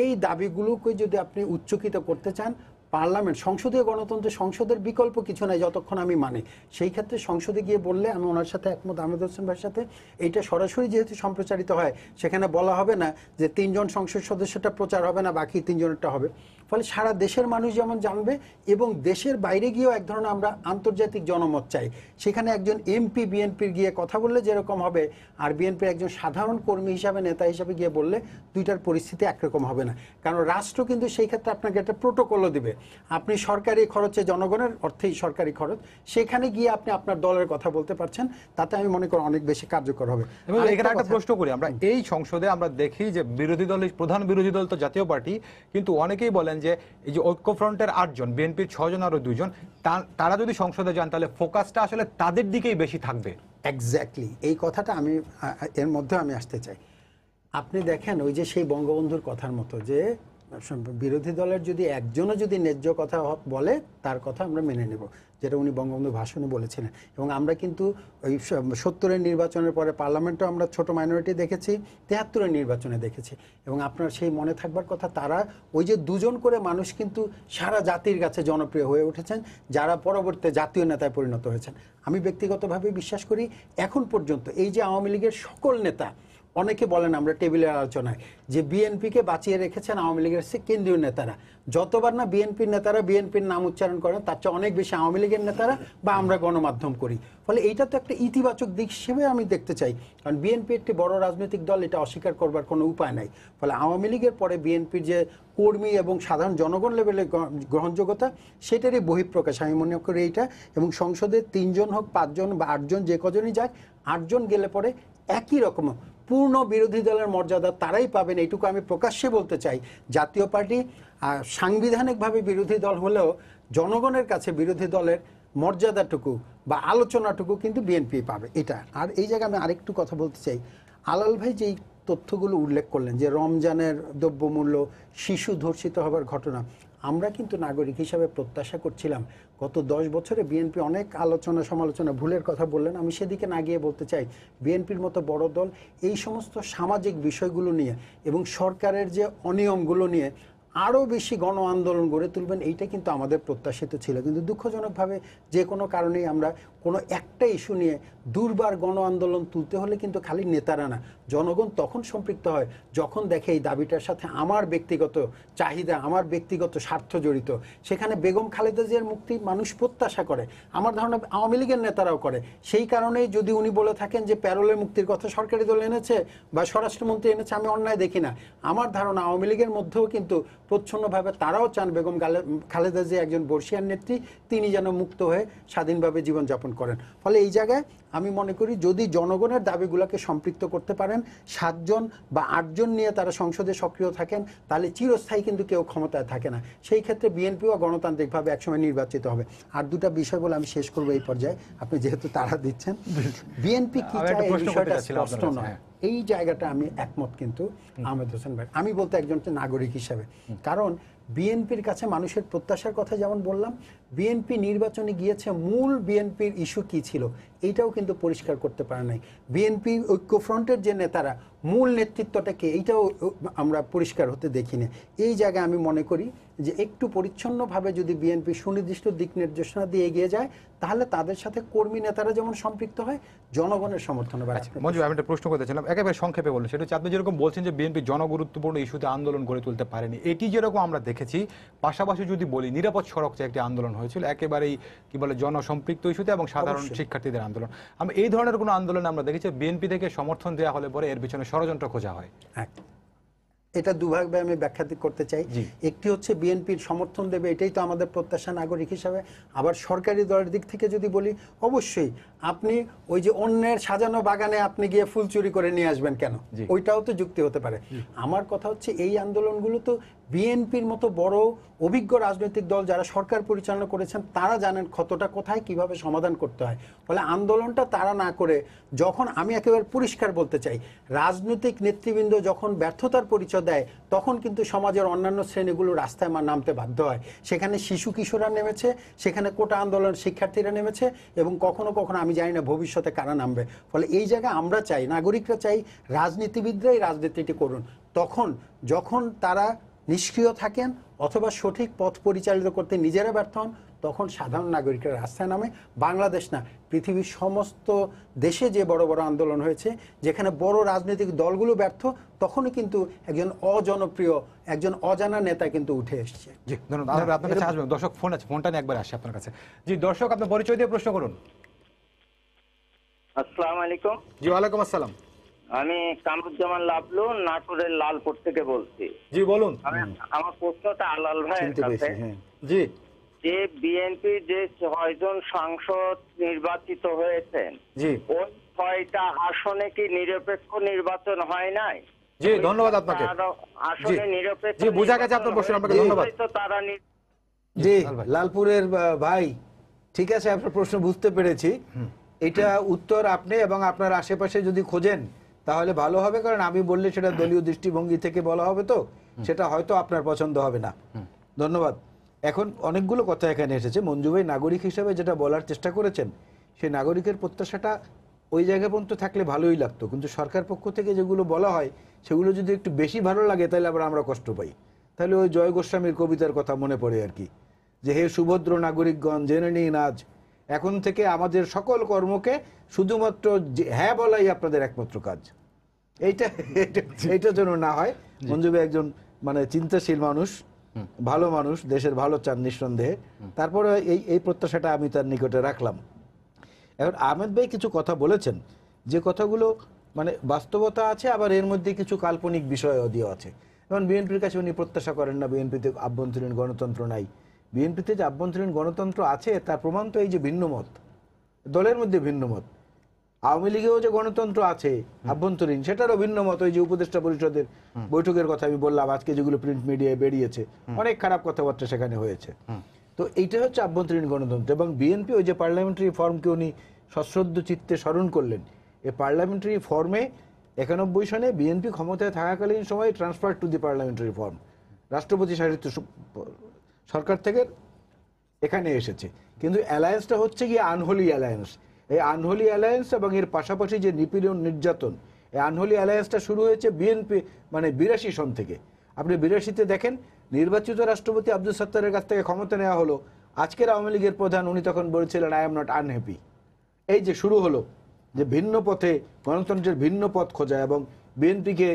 এই দাবিগুলোকে যদি আপনি উচ্চকিত করতে চান, পার্লামেন্ট, সংসদীয় গণতন্ত্রে সংসদের বিকল্প কিছু নাই যতক্ষণ আমি মানি। সেই ক্ষেত্রে সংসদে গিয়ে বললে আমি ওনার সাথে একমত, আহমেদ হোসেন ভাইয়ের সাথে, এইটা সরাসরি যেহেতু সম্প্রচারিত হয় সেখানে বলা হবে না যে 3 জন সংসদ সদস্যটা প্রচার হবে না, বাকি 3 জনেরটা হবে। ফলে সারা দেশের মানুষ যেমন জানবে এবং দেশের বাইরে গিয়েও এক ধরনের আমরা আন্তর্জাতিক জনমত চাই। সেখানে একজন এমপি বিএনপির গিয়ে কথা বললে যেরকম হবে আর বিএনপির একজন সাধারণ কর্মী হিসাবে নেতা হিসাবে গিয়ে বললে দুইটার পরিস্থিতি একরকম হবে না। কারণ রাষ্ট্র কিন্তু সেই ক্ষেত্রে আপনাকে একটা প্রোটোকলও দিবে। আপনি সরকারি খরচে, জনগণের অর্থেই সরকারি খরচ, সেখানে গিয়ে আপনি আপনার দলের কথা বলতে পারছেন, তাতে আমি মনে করি অনেক বেশি কার্যকর হবে। এবং এখানে একটা প্রশ্ন করি, আমরা এই সংসদে আমরা দেখি যে বিরোধী দলের প্রধান বিরোধী দল তো জাতীয় পার্টি, কিন্তু অনেকেই বলেন যে এই যে ঐক্যফ্রন্টের 8 জন, বিএনপির 6 জন আরো 2 জন, তারা যদি সংসদে যান তাহলে ফোকাসটা আসলে তাদের দিকেই বেশি থাকবে। এক্স্যাক্টলি এই কথাটা আমি এর মধ্যে আমি আসতে চাই। আপনি দেখেন ওই যে সেই বঙ্গবন্ধুর কথার মতো যে বিরোধী দলের যদি একজনও যদি ন্যায্য কথা বলে তার কথা আমরা মেনে নেব, যেটা উনি বঙ্গবন্ধু ভাষণে বলেছিলেন। এবং আমরা কিন্তু ওই 70-এর নির্বাচনের পরে পার্লামেন্টেও আমরা ছোট মাইনরিটি দেখেছি, 73-এর নির্বাচনে দেখেছি। এবং আপনার সেই মনে থাকবার কথা, তারা ওই যে 2 জন করে মানুষ কিন্তু সারা জাতির কাছে জনপ্রিয় হয়ে উঠেছেন, যারা পরবর্তীতে জাতীয় নেতায় পরিণত হয়েছেন। আমি ব্যক্তিগতভাবে বিশ্বাস করি এখন পর্যন্ত এই যে আওয়ামী লীগের সকল নেতা, অনেকে বলেন আমরা টেবিলের আলোচনায় যে বিএনপিকে বাঁচিয়ে রেখেছেন আওয়ামী লীগের কেন্দ্রীয় নেতারা। যতবার না বিএনপির নেতারা বিএনপির নাম উচ্চারণ করেন, তার চেয়ে অনেক বেশি আওয়ামী লীগের নেতারা বা আমরা গণমাধ্যম করি। ফলে এইটা তো একটা ইতিবাচক দিক হিসেবে আমি দেখতে চাই, কারণ বিএনপি একটি বড় রাজনৈতিক দল, এটা অস্বীকার করবার কোনো উপায় নাই। ফলে আওয়ামী লীগের পরে বিএনপির যে কর্মী এবং সাধারণ জনগণ লেভেলে গ্রহণযোগ্যতা, সেটারই বহিঃপ্রকাশ আমি মনে করি এইটা। এবং সংসদে 3 জন হোক 5 জন বা 8 জন, যে কজনই যাক, 8 জন গেলে পরে একই রকম পূর্ণ বিরোধী দলের মর্যাদা তারাই পাবেন, এইটুকু আমি প্রকাশ্যে বলতে চাই। জাতীয় পার্টি সাংবিধানিকভাবে বিরোধী দল হলেও জনগণের কাছে বিরোধী দলের মর্যাদাটুকু বা আলোচনাটুকু কিন্তু বিএনপি পাবে, এটা। আর এই জায়গায় আমি আরেকটু কথা বলতে চাই। আলাল ভাই যেই তথ্যগুলো উল্লেখ করলেন যে রমজানের দ্রব্যমূল্য, শিশু ধর্ষিত হবার ঘটনা, আমরা কিন্তু নাগরিক হিসাবে প্রত্যাশা করছিলাম গত 10 বছরে বিএনপি অনেক আলোচনা সমালোচনা, ভুলের কথা বললেন, আমি সেদিকে না গিয়ে বলতে চাই বিএনপির মতো বড় দল এই সমস্ত সামাজিক বিষয়গুলো নিয়ে এবং সরকারের যে অনিয়মগুলো নিয়ে আরও বেশি গণ আন্দোলন গড়ে তুলবেন, এইটা কিন্তু আমাদের প্রত্যাশিত ছিল। কিন্তু দুঃখজনকভাবে যে কোনো কারণেই আমরা কোনো একটা ইস্যু নিয়ে দুর্বার গণ আন্দোলন তুলতে হলে কিন্তু খালি নেতারা না, জনগণ তখন সম্পৃক্ত হয় যখন দেখে এই দাবিটার সাথে আমার ব্যক্তিগত চাহিদা, আমার ব্যক্তিগত স্বার্থ জড়িত। সেখানে বেগম খালেদা জিয়ার মুক্তি মানুষ প্রত্যাশা করে, আমার ধারণা আওয়ামী লীগের নেতারাও করে। সেই কারণেই যদি উনি বলে থাকেন যে প্যারোলের মুক্তির কথা সরকারি দল এনেছে বা স্বরাষ্ট্রমন্ত্রী এনেছে, আমি অন্যায় দেখি না। আমার ধারণা আওয়ামী লীগের মধ্যেও কিন্তু প্রচ্ছন্নভাবে তারাও চান বেগম খালেদা জিয়া একজন বর্ষিয়ান নেত্রী, তিনি যেন মুক্ত হয়ে স্বাধীনভাবে জীবনযাপন করেন। ফলে এই জায়গায় আমি মনে করি যদি জনগণের দাবিগুলোকে সম্পৃক্ত করতে পারেন, 7 জন বা 8 জন নিয়ে তারা সংসদে সক্রিয় থাকেন, তাহলে চিরস্থায়ী কিন্তু কেউ ক্ষমতায় থাকে না। সেই ক্ষেত্রে বিএনপিও গণতান্ত্রিকভাবে একসময় নির্বাচিত হবে। আর 2টা বিষয় বলে আমি শেষ করবো এই পর্যায়ে, আপনি যেহেতু তাড়া দিচ্ছেন। বিএনপি কি চায় এই বিষয়টা স্পষ্ট নয়, এই জায়গাটা আমি একমত কিন্তু আহমেদ হোসেন ভাই, আমি বলতে একজন নাগরিক হিসাবে। কারণ বিএনপির কাছে মানুষের প্রত্যাশার কথা যেমন বললাম, বিএনপি নির্বাচনে গিয়েছে, মূল বিএনপির ইস্যু কি ছিল এইটাও কিন্তু পরিষ্কার করতে পারে নাই। বিএনপি ঐক্যফ্রন্টের যে নেতারা, মূল নেতৃত্বটাকে, এইটাও আমরা পরিষ্কার হতে দেখিনি। এই জায়গায় আমি মনে করি যে একটু পরিচ্ছন্নভাবে যদি বিএনপি সুনির্দিষ্ট দিক নির্দেশনা দিয়ে এগিয়ে যায়, তাহলে তাদের সাথে কর্মী নেতারা যেমন সম্পৃক্ত হয়, জনগণের সমর্থন হবে। মঞ্জু, আমি একটা প্রশ্ন করতে চাইলাম, একেবারে সংক্ষেপে বলুন। সেটা হচ্ছে আপনি যেরকম বলছেন যে বিএনপি জনগুরুত্বপূর্ণ ইস্যুতে আন্দোলন গড়ে তুলতে পারেনি, এটি যেরকম আমরা দেখেছি, পাশাপাশি যদি বলি নিরাপদ সড়ক যে একটি আন্দোলন হয়েছিল একেবারেই কি বলে জনসম্পৃক্ত ইস্যুতে এবং সাধারণ শিক্ষার্থীদের আন্দোলন, আমি এই ধরনের কোনো আন্দোলন আমরা দেখেছি বিএনপি থেকে সমর্থন দেওয়া হলে পরে এর পিছনে ষড়যন্ত্র খোঁজা হয়। এটা দুভাবে আমি ব্যাখ্যা করতে চাই। একটি হচ্ছে বিএনপির সমর্থন দেবে, এটাই তো আমাদের প্রত্যাশা নাগরিক হিসাবে। আবার সরকারি দলের দিক থেকে যদি বলি, অবশ্যই আপনি ওই যে অন্যের সাজানো বাগানে আপনি গিয়ে ফুল চুরি করে নিয়ে আসবেন কেন, ওইটাও তো যুক্তি হতে পারে। আমার কথা হচ্ছে এই আন্দোলনগুলো তো বিএনপির মতো বড় অভিজ্ঞ রাজনৈতিক দল যারা সরকার পরিচালনা করেছেন, তারা জানেন ক্ষতটা কোথায়, কিভাবে সমাধান করতে হয়। ফলে আন্দোলনটা তারা না করে, যখন আমি একেবারে পরিষ্কার বলতে চাই, রাজনৈতিক নেতৃবৃন্দ যখন ব্যর্থতার পরিচয় দেয়, তখন কিন্তু সমাজের অন্যান্য শ্রেণীগুলো রাস্তায় নামতে বাধ্য হয়। সেখানে শিশু কিশোররা নেমেছে, সেখানে কোটা আন্দোলন শিক্ষার্থীরা নেমেছে, এবং কখনো কখনো আমি জানি না ভবিষ্যতে কারা নামবে। ফলে এই জায়গায় আমরা চাই, নাগরিকরা চাই, রাজনীতিবিদরাই রাজনীতিটি করুন। তখন যখন তারা নিষ্ক্রিয় থাকেন, অথবা সঠিক পথ পরিচালিত করতে নিজেরা ব্যর্থ হন, তখন সাধারণ নাগরিকরা রাস্তায় নামে। বাংলাদেশ না, পৃথিবীর সমস্ত দেশে যে বড় বড় আন্দোলন হয়েছে, যেখানে বড় রাজনৈতিক দলগুলো ব্যর্থ, তখনই কিন্তু একজন অজনপ্রিয়, একজন অজানা নেতা কিন্তু উঠে এসছে। জি ধন্যবাদ। আপনার কাছে আসবেন, দর্শক ফোন আছে, ফোনটা নিয়ে একবার আসি আপনার কাছে। জি দর্শক, আপনার পরিচয় দিয়ে প্রশ্ন করুন। আসসালামু আলাইকুম। জি ওয়ালাইকুম আসসালাম। আমি কামরুজ্জামান লাবলু, নাটোরের লালপুর থেকে বলছি। জি বলুন। আমার প্রশ্নটা আলাল ভাইয়ের কাছে। জি, যে বিএনপি যে 6 জন সাংসদ নির্বাচিত হয়েছেন, জি ওই 6টা আসনে কি নিরপেক্ষ নির্বাচন হয় নাই? জি ধন্যবাদ আপনাকে। আসলে নিরপেক্ষ, জি বোঝা গেছে আপনার প্রশ্ন, আপনাকে ধন্যবাদ। তো তারা জি লালপুরের ভাই, ঠিক আছে, আপনার প্রশ্ন বুঝতে পেরেছি। এটা উত্তর আপনি এবং আপনার আশেপাশে যদি খোঁজেন তাহলে ভালো হবে, কারণ আমি বললে সেটা দলীয় দৃষ্টিভঙ্গি থেকে বলা হবে, তো সেটা হয়তো আপনার পছন্দ হবে না। ধন্যবাদ। এখন অনেকগুলো কথা এখানে এসেছে। মঞ্জু ভাই নাগরিক হিসেবে যেটা বলার চেষ্টা করেছেন, সেই নাগরিকের প্রত্যাশাটা ওই জায়গা পর্যন্ত থাকলে ভালোই লাগতো, কিন্তু সরকার পক্ষ থেকে যেগুলো বলা হয় সেগুলো যদি একটু বেশি ভালো লাগে তাহলে আবার আমরা কষ্ট পাই। তাহলে ওই জয় গোস্বামীর কবিতার কথা মনে পড়ে আর কি, যে হে সুভদ্র নাগরিকগণ জেনে নিন আজ, এখন থেকে আমাদের সকল কর্মকে শুধুমাত্র হ্যাঁ বলাই আপনাদের একমাত্র কাজ। এইটা যেন না হয়। মঞ্জু ভাই একজন মানে চিন্তাশীল মানুষ, ভালো মানুষ, দেশের ভালো চান নিঃসন্দেহে। তারপরে এই প্রত্যাশাটা আমি তার নিকটে রাখলাম। এখন আহমেদ ভাই কিছু কথা বলেছেন, যে কথাগুলো মানে বাস্তবতা আছে, আবার এর মধ্যে কিছু কাল্পনিক বিষয়ও দিয়ে আছে। যেমন বিএনপির কাছে উনি প্রত্যাশা করেন না বিএনপিতে আভ্যন্তরীণ গণতন্ত্র নাই। বিএনপিতে যে আভ্যন্তরীণ গণতন্ত্র আছে তার প্রমাণ তো এই যে ভিন্ন মত, দলের মধ্যে ভিন্ন মত। আওয়ামী লীগেও যে গণতন্ত্র আছে আভ্যন্তরীণ, সেটারও ভিন্ন মত। ওই যে উপদেষ্টা পরিষদের বৈঠকের কথা আমি বললাম, আজকে যেগুলো প্রিন্ট মিডিয়ায় বেরিয়েছে, অনেক খারাপ কথাবার্তা সেখানে হয়েছে। তো এইটা হচ্ছে আভ্যন্তরীণ গণতন্ত্র। এবং বিএনপি ওই যে পার্লামেন্টারি ফর্মকে উনি সশ্রদ্ধ চিত্তে স্মরণ করলেন, এই পার্লামেন্টারি ফর্মে 91 সনে বিএনপি ক্ষমতায় থাকাকালীন সময় transfer to the parliamentary form, রাষ্ট্রপতি শাসিত সরকার থেকে এখানে এসেছে। কিন্তু অ্যালায়েন্সটা হচ্ছে গিয়ে আনহোলি অ্যালায়েন্স। এই আনহোলি অ্যালায়েন্স এবং এর পাশাপাশি যে নিপীড়ন নির্যাতন, এই আনহোলি অ্যালায়েন্সটা শুরু হয়েছে বিএনপি মানে 82 সন থেকে। আপনি 82-তে দেখেন নির্বাচিত রাষ্ট্রপতি আব্দুল সাত্তারের কাছ থেকে ক্ষমতা নেওয়া হলো। আজকের আওয়ামী লীগের প্রধান উনি তখন বলেছিলেন আই এম নট আনহ্যাপি। এই যে শুরু হলো যে ভিন্ন পথে গণতন্ত্রের ভিন্ন পথ খোঁজা এবং বিএনপিকে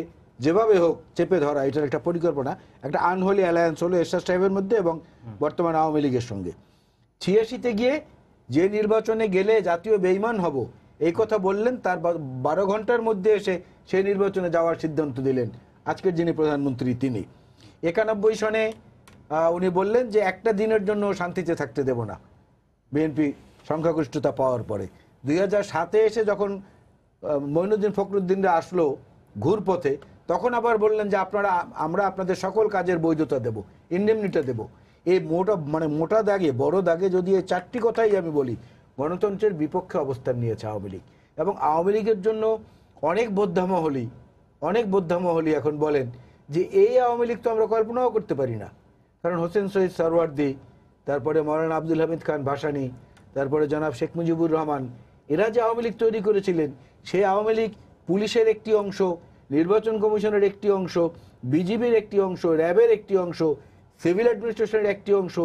যেভাবে হোক চেপে ধরা, এটার একটা পরিকল্পনা, একটা আনহোলি অ্যালায়েন্স হলো এরশাদ সাহেবের মধ্যে এবং বর্তমান আওয়ামী লীগের সঙ্গে। 86-তে গিয়ে যে নির্বাচনে গেলে জাতীয় বেঈমান হব এই কথা বললেন, তার 12 ঘন্টার মধ্যে এসে সেই নির্বাচনে যাওয়ার সিদ্ধান্ত দিলেন আজকের যিনি প্রধানমন্ত্রী তিনি। 91 সনে উনি বললেন যে একটা দিনের জন্য শান্তিতে থাকতে দেব না বিএনপি সংখ্যাগরিষ্ঠতা পাওয়ার পরে। 2007-এ এসে যখন মঈনুদ্দিন ফখরুদ্দিনরা আসলো ঘুরপথে, তখন আবার বললেন যে আমরা আপনাদের সকল কাজের বৈধতা দেব, ইন্ডেমনিটা দেব। এই মোটা দাগে, বড় দাগে যদি এই 4টি কথাই আমি বলি, গণতন্ত্রের বিপক্ষে অবস্থান নিয়েছে আওয়ামী লীগ। এবং আওয়ামী লীগের জন্য অনেক বোদ্ধামহলি এখন বলেন যে এই আওয়ামী লীগ তো আমরা কল্পনাও করতে পারি না। কারণ হোসেন শহীদ সরওয়ার্দী, তারপরে মৌলানা আব্দুল হামিদ খান ভাসানী, তারপরে জনাব শেখ মুজিবুর রহমান, এরা যে আওয়ামী লীগ তৈরি করেছিলেন, সেই আওয়ামী লীগ পুলিশের একটি অংশ, নির্বাচন কমিশনের একটি অংশ, বিজিবির একটি অংশ, র্যাবের একটি অংশ, সিভিল অ্যাডমিনিস্ট্রেশনের একটি অংশ।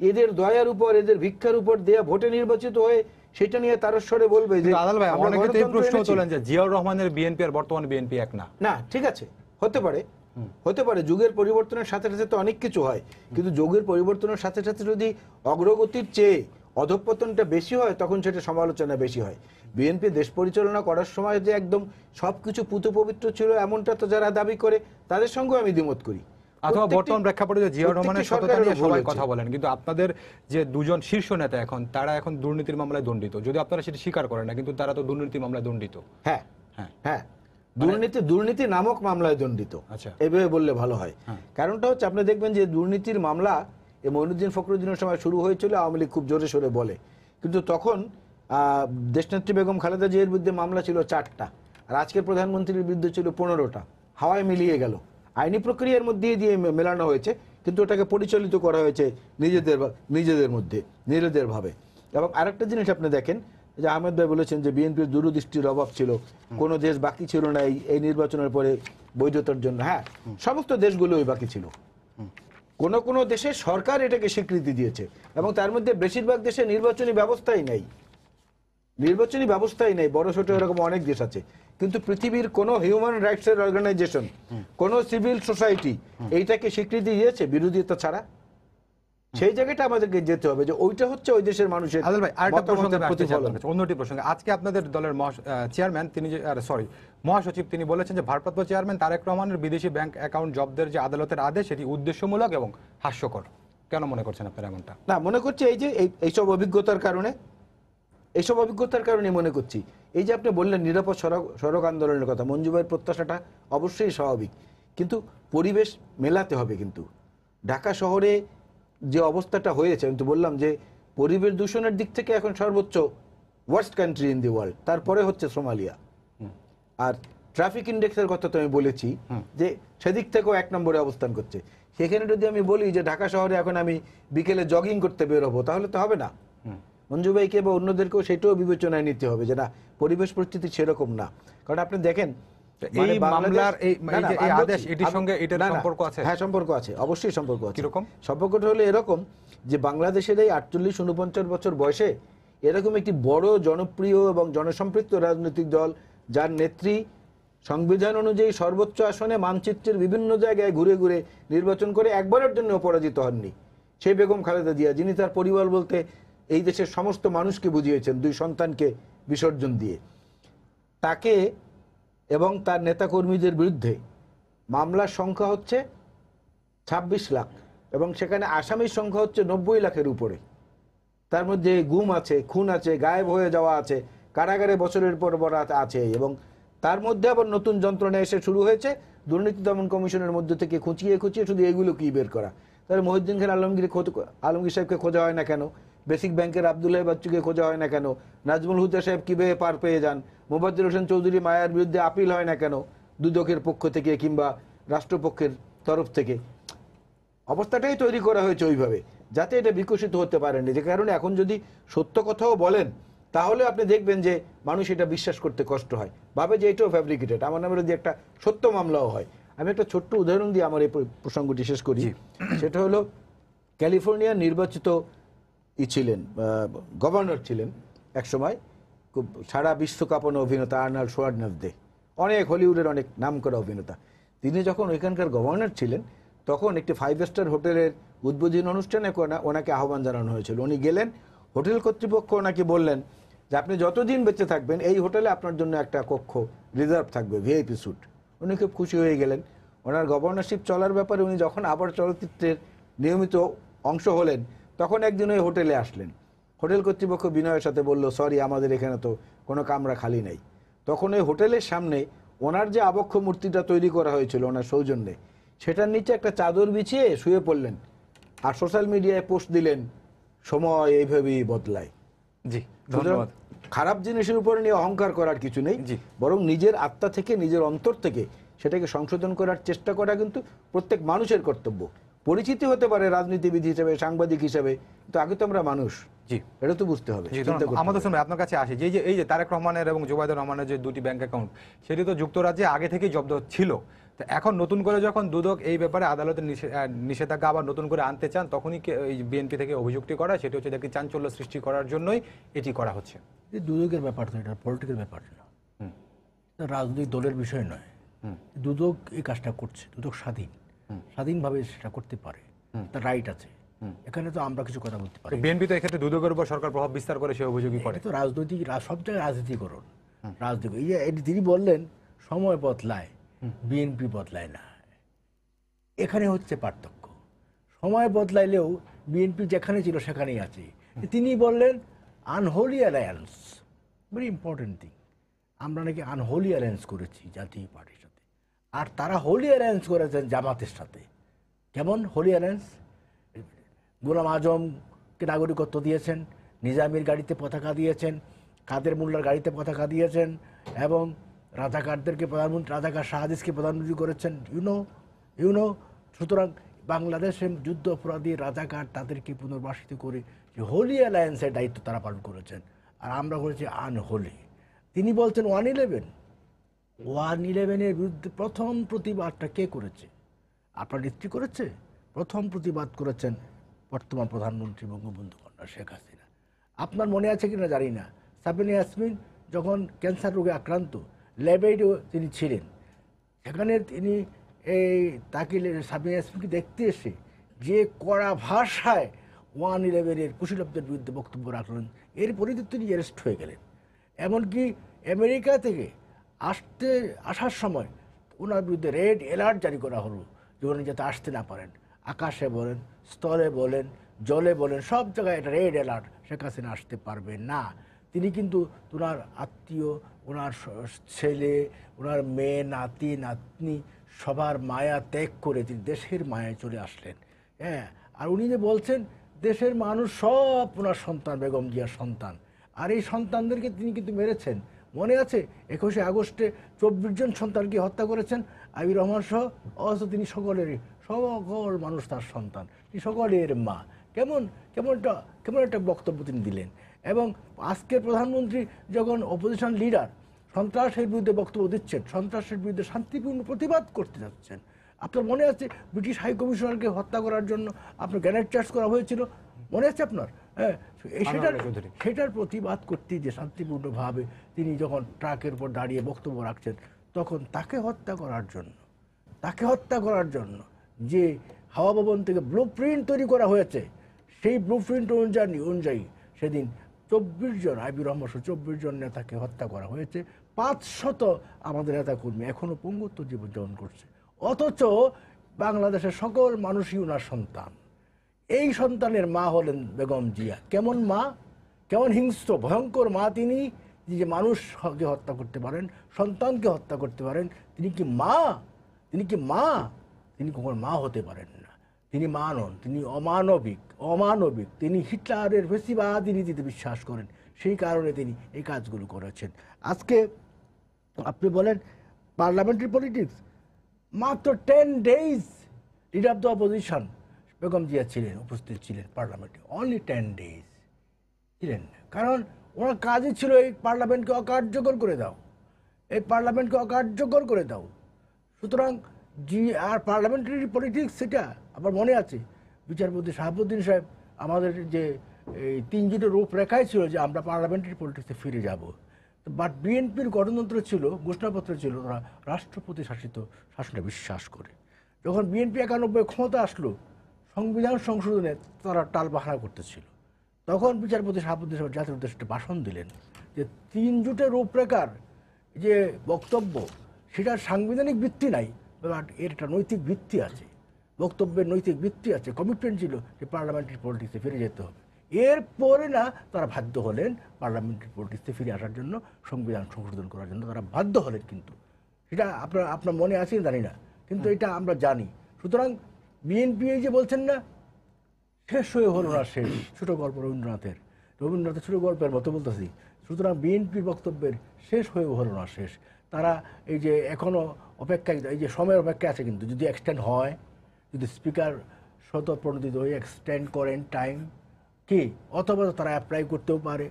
এদের দয়ার উপর, এদের ভিক্ষার উপর দেয়া ভোটে নির্বাচিত হয়ে সেটা নিয়ে তারস্বরে বলবে যে আদাল ভাই অনেকে তো এই প্রশ্ন তোলেন যে জিয়াউর রহমানের বিএনপি আর বর্তমান বিএনপি এক না। না, ঠিক আছে, হতে পারে যুগের পরিবর্তনের সাথে সাথে তো অনেক কিছু হয়, কিন্তু যুগের পরিবর্তনের সাথে সাথে যদি অগ্রগতির চেয়ে অধঃপতনটা বেশি হয় তখন সেটা সমালোচনা বেশি হয়। বিএনপি দেশ পরিচালনা করার সময় যে একদম সবকিছু পুত পবিত্র ছিল এমনটা তো যারা দাবি করে তাদের সঙ্গে আমি দ্বিমত করি। অথবা বর্তমান প্রেক্ষাপটে যে জিয়াউর রহমানের সততা নিয়ে সবাই কথা বলেন, কিন্তু আপনাদের যে দুজন শীর্ষ নেতা এখন, তারা এখন দুর্নীতির মামলায় দণ্ডিত, যদি আপনারা সেটা স্বীকার করেন না, কিন্তু তারা তো দুর্নীতির মামলায় দণ্ডিত। হ্যাঁ হ্যাঁ হ্যাঁ, দুর্নীতি নামক মামলায় দণ্ডিত, এভাবে বললে ভালো হয়। কারণটা হচ্ছে আপনি দেখবেন যে দুর্নীতির মামলা এই মঈনুদ্দিন ফখরুদ্দিনের সময় শুরু হয়েছিল, আওয়ামী লীগ খুব জোরে সোরে বলে, কিন্তু তখন দেশনেত্রী বেগম খালেদা জিয়ার বিরুদ্ধে মামলা ছিল 4টা, আর আজকের প্রধানমন্ত্রীর বিরুদ্ধে ছিল 15টা। হাওয়ায় মিলিয়ে গেল, আইনি প্রক্রিয়ার মধ্যে দিয়ে মেলানো হয়েছে, কিন্তু ওটাকে পরিচালিত করা হয়েছে নিজেদের মধ্যে, নিজেদের ভাবে। এবং আরেকটা জিনিস আপনি দেখেন যে আহমেদ ভাই বলেছেন যে বিএনপির দূরদৃষ্টির অভাব ছিল, কোনো দেশ বাকি ছিল না এই নির্বাচনের পরে বৈধতার জন্য। হ্যাঁ, সমস্ত দেশগুলোই বাকি ছিল, কোন কোন দেশে সরকার এটাকে স্বীকৃতি দিয়েছে এবং তার মধ্যে বেশিরভাগ দেশে নির্বাচনী ব্যবস্থাই নাই, নির্বাচনী ব্যবস্থাই নেই। বড় ছোট এরকম অনেক দেশ আছে, কিন্তু পৃথিবীর কোন হিউম্যান রাইটস এর অর্গানাইজেশন, কোন সিভিল সোসাইটি এইটাকে স্বীকৃতি দিয়েছে বিরোধিতা ছাড়া? সেই জায়গাটা আমাদেরকে যেতে হবে যে ওইটা হচ্ছে ওই দেশের মানুষের আদিল ভাই, আরেকটা প্রসঙ্গে মতামতের প্রতিফলন। অন্যটি প্রসঙ্গে আজকে আপনাদের দলের চেয়ারম্যান তিনি যে মহাসচিব তিনি বলেছেন যে ভারপ্রাপ্ত চেয়ারম্যান তারেক রহমানের বিদেশি ব্যাংক অ্যাকাউন্ট জব্দের যে আদালতের আদেশ এটি উদ্দেশ্যমূলক এবং হাস্যকর। কেন মনে করছেন আপনারা এমনটা? না, মনে করছি এই যে এইসব অভিজ্ঞতার কারণে মনে করছি। এই যে আপনি বললেন নিরাপদ সড়ক আন্দোলনের কথা, মঞ্জু ভাইয়ের প্রত্যাশাটা অবশ্যই স্বাভাবিক, কিন্তু পরিবেশ মেলাতে হবে। কিন্তু ঢাকা শহরে যে অবস্থাটা হয়েছে, আমি তো বললাম যে পরিবেশ দূষণের দিক থেকে এখন সর্বোচ্চ worst country in the world, তারপরে হচ্ছে সোমালিয়া। আর ট্রাফিক ইন্ডেক্সের কথা তো আমি বলেছি যে সেদিক থেকেও 1 নম্বরে অবস্থান করছে। সেখানে যদি আমি বলি যে ঢাকা শহরে এখন আমি বিকেলে জগিং করতে বেরোবো, তাহলে তো হবে না। মঞ্জু ভাইকে বা অন্যদেরকেও সেটাও বিবেচনায় নিতে হবে যে না, পরিবেশ পরিস্থিতি সেরকম না। কারণ আপনি দেখেন এই মামলার এই আদেশ এটির সঙ্গে এটার সম্পর্ক আছে? হ্যাঁ, সম্পর্ক আছে, অবশ্যই সম্পর্ক আছে। কিরকম সম্পর্কটা হলো এরকম যে বাংলাদেশের এই 48-49 বছর বয়সে এরকম একটি বড় জনপ্রিয় এবং জনসম্পৃক্ত রাজনৈতিক দল, যার নেত্রী সংবিধান অনুযায়ী সর্বোচ্চ আসনে মানচিত্রের বিভিন্ন জায়গায় ঘুরে ঘুরে নির্বাচন করে একবারের জন্য পরাজিত হননি, সেই বেগম খালেদা জিয়া, যিনি তার পরিবার বলতে এই দেশের সমস্ত মানুষকে বুঝিয়েছেন 2 সন্তানকে বিসর্জন দিয়ে, তাকে এবং তার নেতাকর্মীদের বিরুদ্ধে মামলার সংখ্যা হচ্ছে 26 লাখ এবং সেখানে আসামির সংখ্যা হচ্ছে 90 লাখের উপরে। তার মধ্যে গুম আছে, খুন আছে, গায়েব হয়ে যাওয়া আছে, কারাগারে বছরের পর বড় আছে, এবং তার মধ্যে আবার নতুন যন্ত্রণা এসে শুরু হয়েছে দুর্নীতি দমন কমিশনের মধ্যে থেকে খুঁচিয়ে খুঁচিয়ে শুধু এগুলো কি বের করা। তাহলে মহিউদ্দিন খান আলমগীর সাহেবকে খোঁজা হয় না কেন? বেসিক ব্যাংকের আব্দুল্লাহ বাচ্চুকে খোঁজা হয় না কেন? নাজমুল হুদা সাহেব কিভাবে পার পেয়ে যান? মোবাজ্জের হোসেন চৌধুরী মায়ার বিরুদ্ধে আপিল হয় না কেন দুদকের পক্ষ থেকে কিংবা রাষ্ট্রপক্ষের তরফ থেকে? অবস্থাটাই তৈরি করা হয়েছে ওইভাবে যাতে এটা বিকশিত হতে পারেনি। যে কারণে এখন যদি সত্য কথাও বলেন তাহলে আপনি দেখবেন যে মানুষ এটা বিশ্বাস করতে কষ্ট হয়, ভাবে যে এটাও ফ্যাব্রিকেটেড। আমার নামে যদি একটা সত্য মামলাও হয়, আমি একটা ছোট্ট উদাহরণ দিয়ে আমার এই প্রসঙ্গটি শেষ করি। সেটা হলো ক্যালিফোর্নিয়ার নির্বাচিত ছিলেন, গভর্নর ছিলেন একসময়, খুব সারা বিশ্ব কাঁপানো অভিনেতা আর্নল্ড শোয়ার্জনেগার, অনেক হলিউডের অনেক নামকরা অভিনেতা। তিনি যখন ওইখানকার গভর্নর ছিলেন তখন একটি 5 স্টার হোটেলের উদ্বোধনী অনুষ্ঠানে ওনাকে আহ্বান জানানো হয়েছিল। উনি গেলেন, হোটেল কর্তৃপক্ষ ওনাকে বললেন যে আপনি যতদিন বেঁচে থাকবেন এই হোটেলে আপনার জন্য একটা কক্ষ রিজার্ভ থাকবে, ভিআইপি স্যুট। উনি খুব খুশি হয়ে গেলেন। ওনার গভর্নরশিপ চলার ব্যাপারে উনি যখন আবার চলচ্চিত্রের নিয়মিত অংশ হলেন তখন একদিন ওই হোটেলে আসলেন। হোটেল কর্তৃপক্ষ বিনয়ের সাথে বলল, সরি, আমাদের এখানে তো কোনো কামরা খালি নেই। তখন ওই হোটেলের সামনে ওনার যে আবক্ষ মূর্তিটা তৈরি করা হয়েছিল ওনার সৌজন্যে, সেটার নিচে একটা চাদর বিছিয়ে শুয়ে পড়লেন আর সোশ্যাল মিডিয়ায় পোস্ট দিলেন, সময় এইভাবেই বদলায়। জি, ধন্যবাদ। খারাপ জিনিসের উপর নিয়ে অহংকার করার কিছু নেই, বরং নিজের আত্মা থেকে, নিজের অন্তর থেকে সেটাকে সংশোধন করার চেষ্টা করা কিন্তু প্রত্যেক মানুষের কর্তব্য। পরিচিতি হতে পারে রাজনীতিবিদ হিসেবে, সাংবাদিক হিসেবে, কিন্তু আগে তো আমরা মানুষ। জি, এটা তো বুঝতে হবে। আমাদের সময় আপনার কাছে আসে এই যে তারেক রহমানের এবং জুবাইদুর রহমানের যে 2টি ব্যাংক অ্যাকাউন্ট, সেটি তো যুক্তরাজ্যে আগে থেকেই জব্দ ছিল। তো এখন নতুন করে যখন দুদক এই ব্যাপারে আদালতের নিষেধাজ্ঞা আবার নতুন করে আনতে চান, তখনই এই বিএনপি থেকে অভিযুক্তি করা, সেটি হচ্ছে দেখি চাঞ্চল্য সৃষ্টি করার জন্যই এটি করা হচ্ছে। দুদকের ব্যাপার তো, এটা পলিটিক্যাল ব্যাপার না, রাজনৈতিক দলের বিষয় নয়। দুদক এই কাজটা করছে, দুদক স্বাধীনভাবে সেটা করতে পারে, তার রাইট আছে। এখানে তো আমরা কিছু কথা বলতে পারি। বিএনপি তো এক্ষেত্রে দুদকের উপর সরকার প্রভাব বিস্তার করে সে অভিযোগই করে। তো রাজনৈতিক, সব জায়গায় রাজনীতিকরণ, রাজনীতি। এই যে তিনি বললেন সময় বদলায়, বিএনপি বদলায় না, এখানে হচ্ছে পার্থক্য। সময় বদলাইলেও বিএনপি যেখানে ছিল সেখানেই আছে। তিনি বললেন unholy alliance, very important thing. আমরা নাকি আনহোলি অ্যালায়েন্স করেছি জাতীয় পার্টির সাথে, আর তারা হোলি অ্যালায়েন্স করেছেন জামাতের সাথে। কেমন হোলি অ্যালায়েন্স? গোলাম আজমকে নাগরিকত্ব দিয়েছেন, নিজামীর গাড়িতে পতাকা দিয়েছেন, কাদের মোল্লার গাড়িতে পতাকা দিয়েছেন, এবং রাজাকারদেরকে প্রধানমন্ত্রী, রাজাকার শাহাদিসকে প্রধানমন্ত্রী করেছেন। ইউনো সুতরাং বাংলাদেশে যুদ্ধ অপরাধী রাজাকার তাদেরকে পুনর্বাসিত করে যে হোলি অ্যালায়েন্সের দায়িত্ব তারা পালন করেছেন, আর আমরা করেছি আনহোলি। তিনি বলছেন 111-এর বিরুদ্ধে প্রথম প্রতিবাদটা কে করেছে? আপনার নেত্রী করেছে প্রথম প্রতিবাদ করেছেন বর্তমান প্রধানমন্ত্রী বঙ্গবন্ধু কন্যা শেখ হাসিনা। আপনার মনে আছে কিনা জানি না, সাবিনা ইয়াসমিন যখন ক্যান্সার রোগে আক্রান্ত, ল্যাবেও তিনি ছিলেন, সেখানে তিনি তাকে সাবিনা ইয়াসমিনকে দেখতে এসে যে কড়া ভাষায় 111-এর কুশীলবদের বিরুদ্ধে বক্তব্য রাখলেন, এর পরিণতি তিনি অ্যারেস্ট হয়ে গেলেন। এমনকি আমেরিকা থেকে আসার সময় ওনার বিরুদ্ধে রেড অ্যালার্ট জারি করা হলো যে উনি যাতে আসতে না পারেন। আকাশে বলেন, স্থলে বলেন, জলে বলেন, সব জায়গায় এটা রেড অ্যালার্ট, শেখ হাসিনা আসতে পারবে না। তিনি কিন্তু ওনার আত্মীয়, ওনার ছেলে, ওনার মেয়ে, নাতি নাতনি সবার মায়া ত্যাগ করে তিনি দেশের মায়ায় চলে আসলেন। হ্যাঁ, আর উনি যে বলছেন দেশের মানুষ সব ওনার সন্তান, বেগম জিয়ার সন্তান, আর এই সন্তানদেরকে তিনি কিন্তু মেরেছেন। মনে আছে 21শে আগস্টে 24 জন সন্তানকে হত্যা করেছেন আইবি রহমান সহ, অথচ তিনি সকল মানুষ তার সন্তান, তিনি সকলের মা। কেমন একটা বক্তব্য তিনি দিলেন। এবং আজকের প্রধানমন্ত্রী যখন অপোজিশন লিডার সন্ত্রাসের বিরুদ্ধে বক্তব্য দিচ্ছেন, সন্ত্রাসের বিরুদ্ধে শান্তিপূর্ণ প্রতিবাদ করতে যাচ্ছেন। আপনার মনে আছে ব্রিটিশ হাই কমিশনারকে হত্যা করার জন্য আপনার গ্রেনেড চার্জ করা হয়েছিল, মনে আছে আপনার? হ্যাঁ, সেটার প্রতিবাদ করতে যে শান্তিপূর্ণভাবে তিনি যখন ট্রাকের উপর দাঁড়িয়ে বক্তব্য রাখছেন, তখন তাকে হত্যা করার জন্য যে হাওয়া ভবন থেকে ব্লু প্রিন্ট তৈরি করা হয়েছে, সেই ব্লু প্রিন্ট অনুযায়ী সেদিন 24 জন আইবি রহমান 24 জন নেতাকে হত্যা করা হয়েছে। 500 আমাদের নেতাকর্মী এখনো পঙ্গুত্ব জীবনযাপন করছে, অথচ বাংলাদেশের সকল মানুষই ওনার সন্তান। এই সন্তানের মা হলেন বেগম জিয়া। কেমন মা, কেমন হিংস্র ভয়ঙ্কর মা তিনি, যে মানুষকে হত্যা করতে পারেন, সন্তানকে হত্যা করতে পারেন। তিনি কি মা? তিনি কখনো মা হতে পারেন না। তিনি মা নন, তিনি অমানবিক। তিনি হিটলারের ফেসিবাদী নীতিতে বিশ্বাস করেন, সেই কারণে তিনি এই কাজগুলো করেছেন। আজকে আপনি বলেন পার্লামেন্টারি পলিটিক্স, মাত্র 10 days leader of the opposition Begum Zia উপস্থিত ছিলেন পার্লামেন্টে, অনলি 10 days ছিলেন। কারণ ওনার কাজই ছিল এই পার্লামেন্টকে অকার্যকর করে দাও। সুতরাং আর পার্লামেন্টারি পলিটিক্স, সেটা আবার মনে আছে বিচারপতি শাহাবুদ্দিন সাহেব আমাদের যে এই 3 জুটের রূপরেখায় ছিল যে আমরা পার্লামেন্টারি পলিটিক্সে ফিরে যাব। বাট বিএনপির গণতন্ত্র ছিল, ঘোষণাপত্র ছিল তারা রাষ্ট্রপতি শাসিত শাসনে বিশ্বাস করে। যখন বিএনপি 91 ক্ষমতা আসলো, সংবিধান সংশোধনে তারা টালবাহানা করতেছিল, তখন বিচারপতি শাহাবুদ্দিন সাহেব জাতির উদ্দেশ্যে ভাষণ দিলেন যে 3 জুটের রূপরেখার যে বক্তব্য, সেটার সাংবিধানিক ভিত্তি নাই, বাট এর একটা নৈতিক ভিত্তি আছে, বক্তব্যের নৈতিক ভিত্তি আছে। কমিটমেন্ট ছিল যে পার্লামেন্টারি পলিটিক্সে ফিরে যেতে হবে। এরপরে না তারা বাধ্য হলেন পার্লামেন্টারি পলিটিক্সে ফিরে আসার জন্য, সংবিধান সংশোধন করার জন্য তারা বাধ্য হলেন। কিন্তু সেটা আপনার মনে আছে জানি না, কিন্তু এটা আমরা জানি। সুতরাং বিএনপি এই যে বলছেন না শেষ হয়ে হলো না শেষ, ছোট গল্প রবীন্দ্রনাথের ছোট গল্পের মতো বলতেছি। সুতরাং বিএনপির বক্তব্যের শেষ হয়ে হলো না শেষ। তারা এই যে এখনো অপেক্ষায়, এই যে সময়ের অপেক্ষায় আছে, কিন্তু যদি এক্সটেন্ড হয়, যদি স্পিকার স্বতঃপ্রণোদিত হয়ে এক্সটেন্ড করেন টাইম কি, অথবা তারা অ্যাপ্লাই করতেও পারে,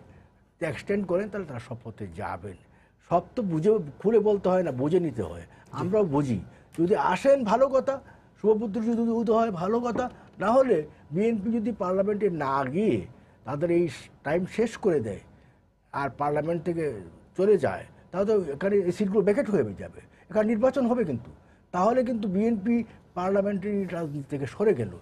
এক্সটেন্ড করেন, তাহলে তারা শপথে যাবেন। সব তো বুঝে খুলে বলতে হয় না, বুঝে নিতে হয়। আমরাও বুঝি, যদি আসেন ভালো কথা, শুভপুত্র যদি উদয় হয় ভালো কথা, না হলে বিএনপি যদি পার্লামেন্টে না গিয়ে তাদের এই টাইম শেষ করে দেয় আর পার্লামেন্ট থেকে চলে যায়, তাহলে তো এখানে এই সিটগুলো ভ্যাকেট হয়ে যাবে, এখানে নির্বাচন হবে। কিন্তু তাহলে কিন্তু বিএনপি পার্লামেন্টারি রাজনীতি থেকে সরে গেল।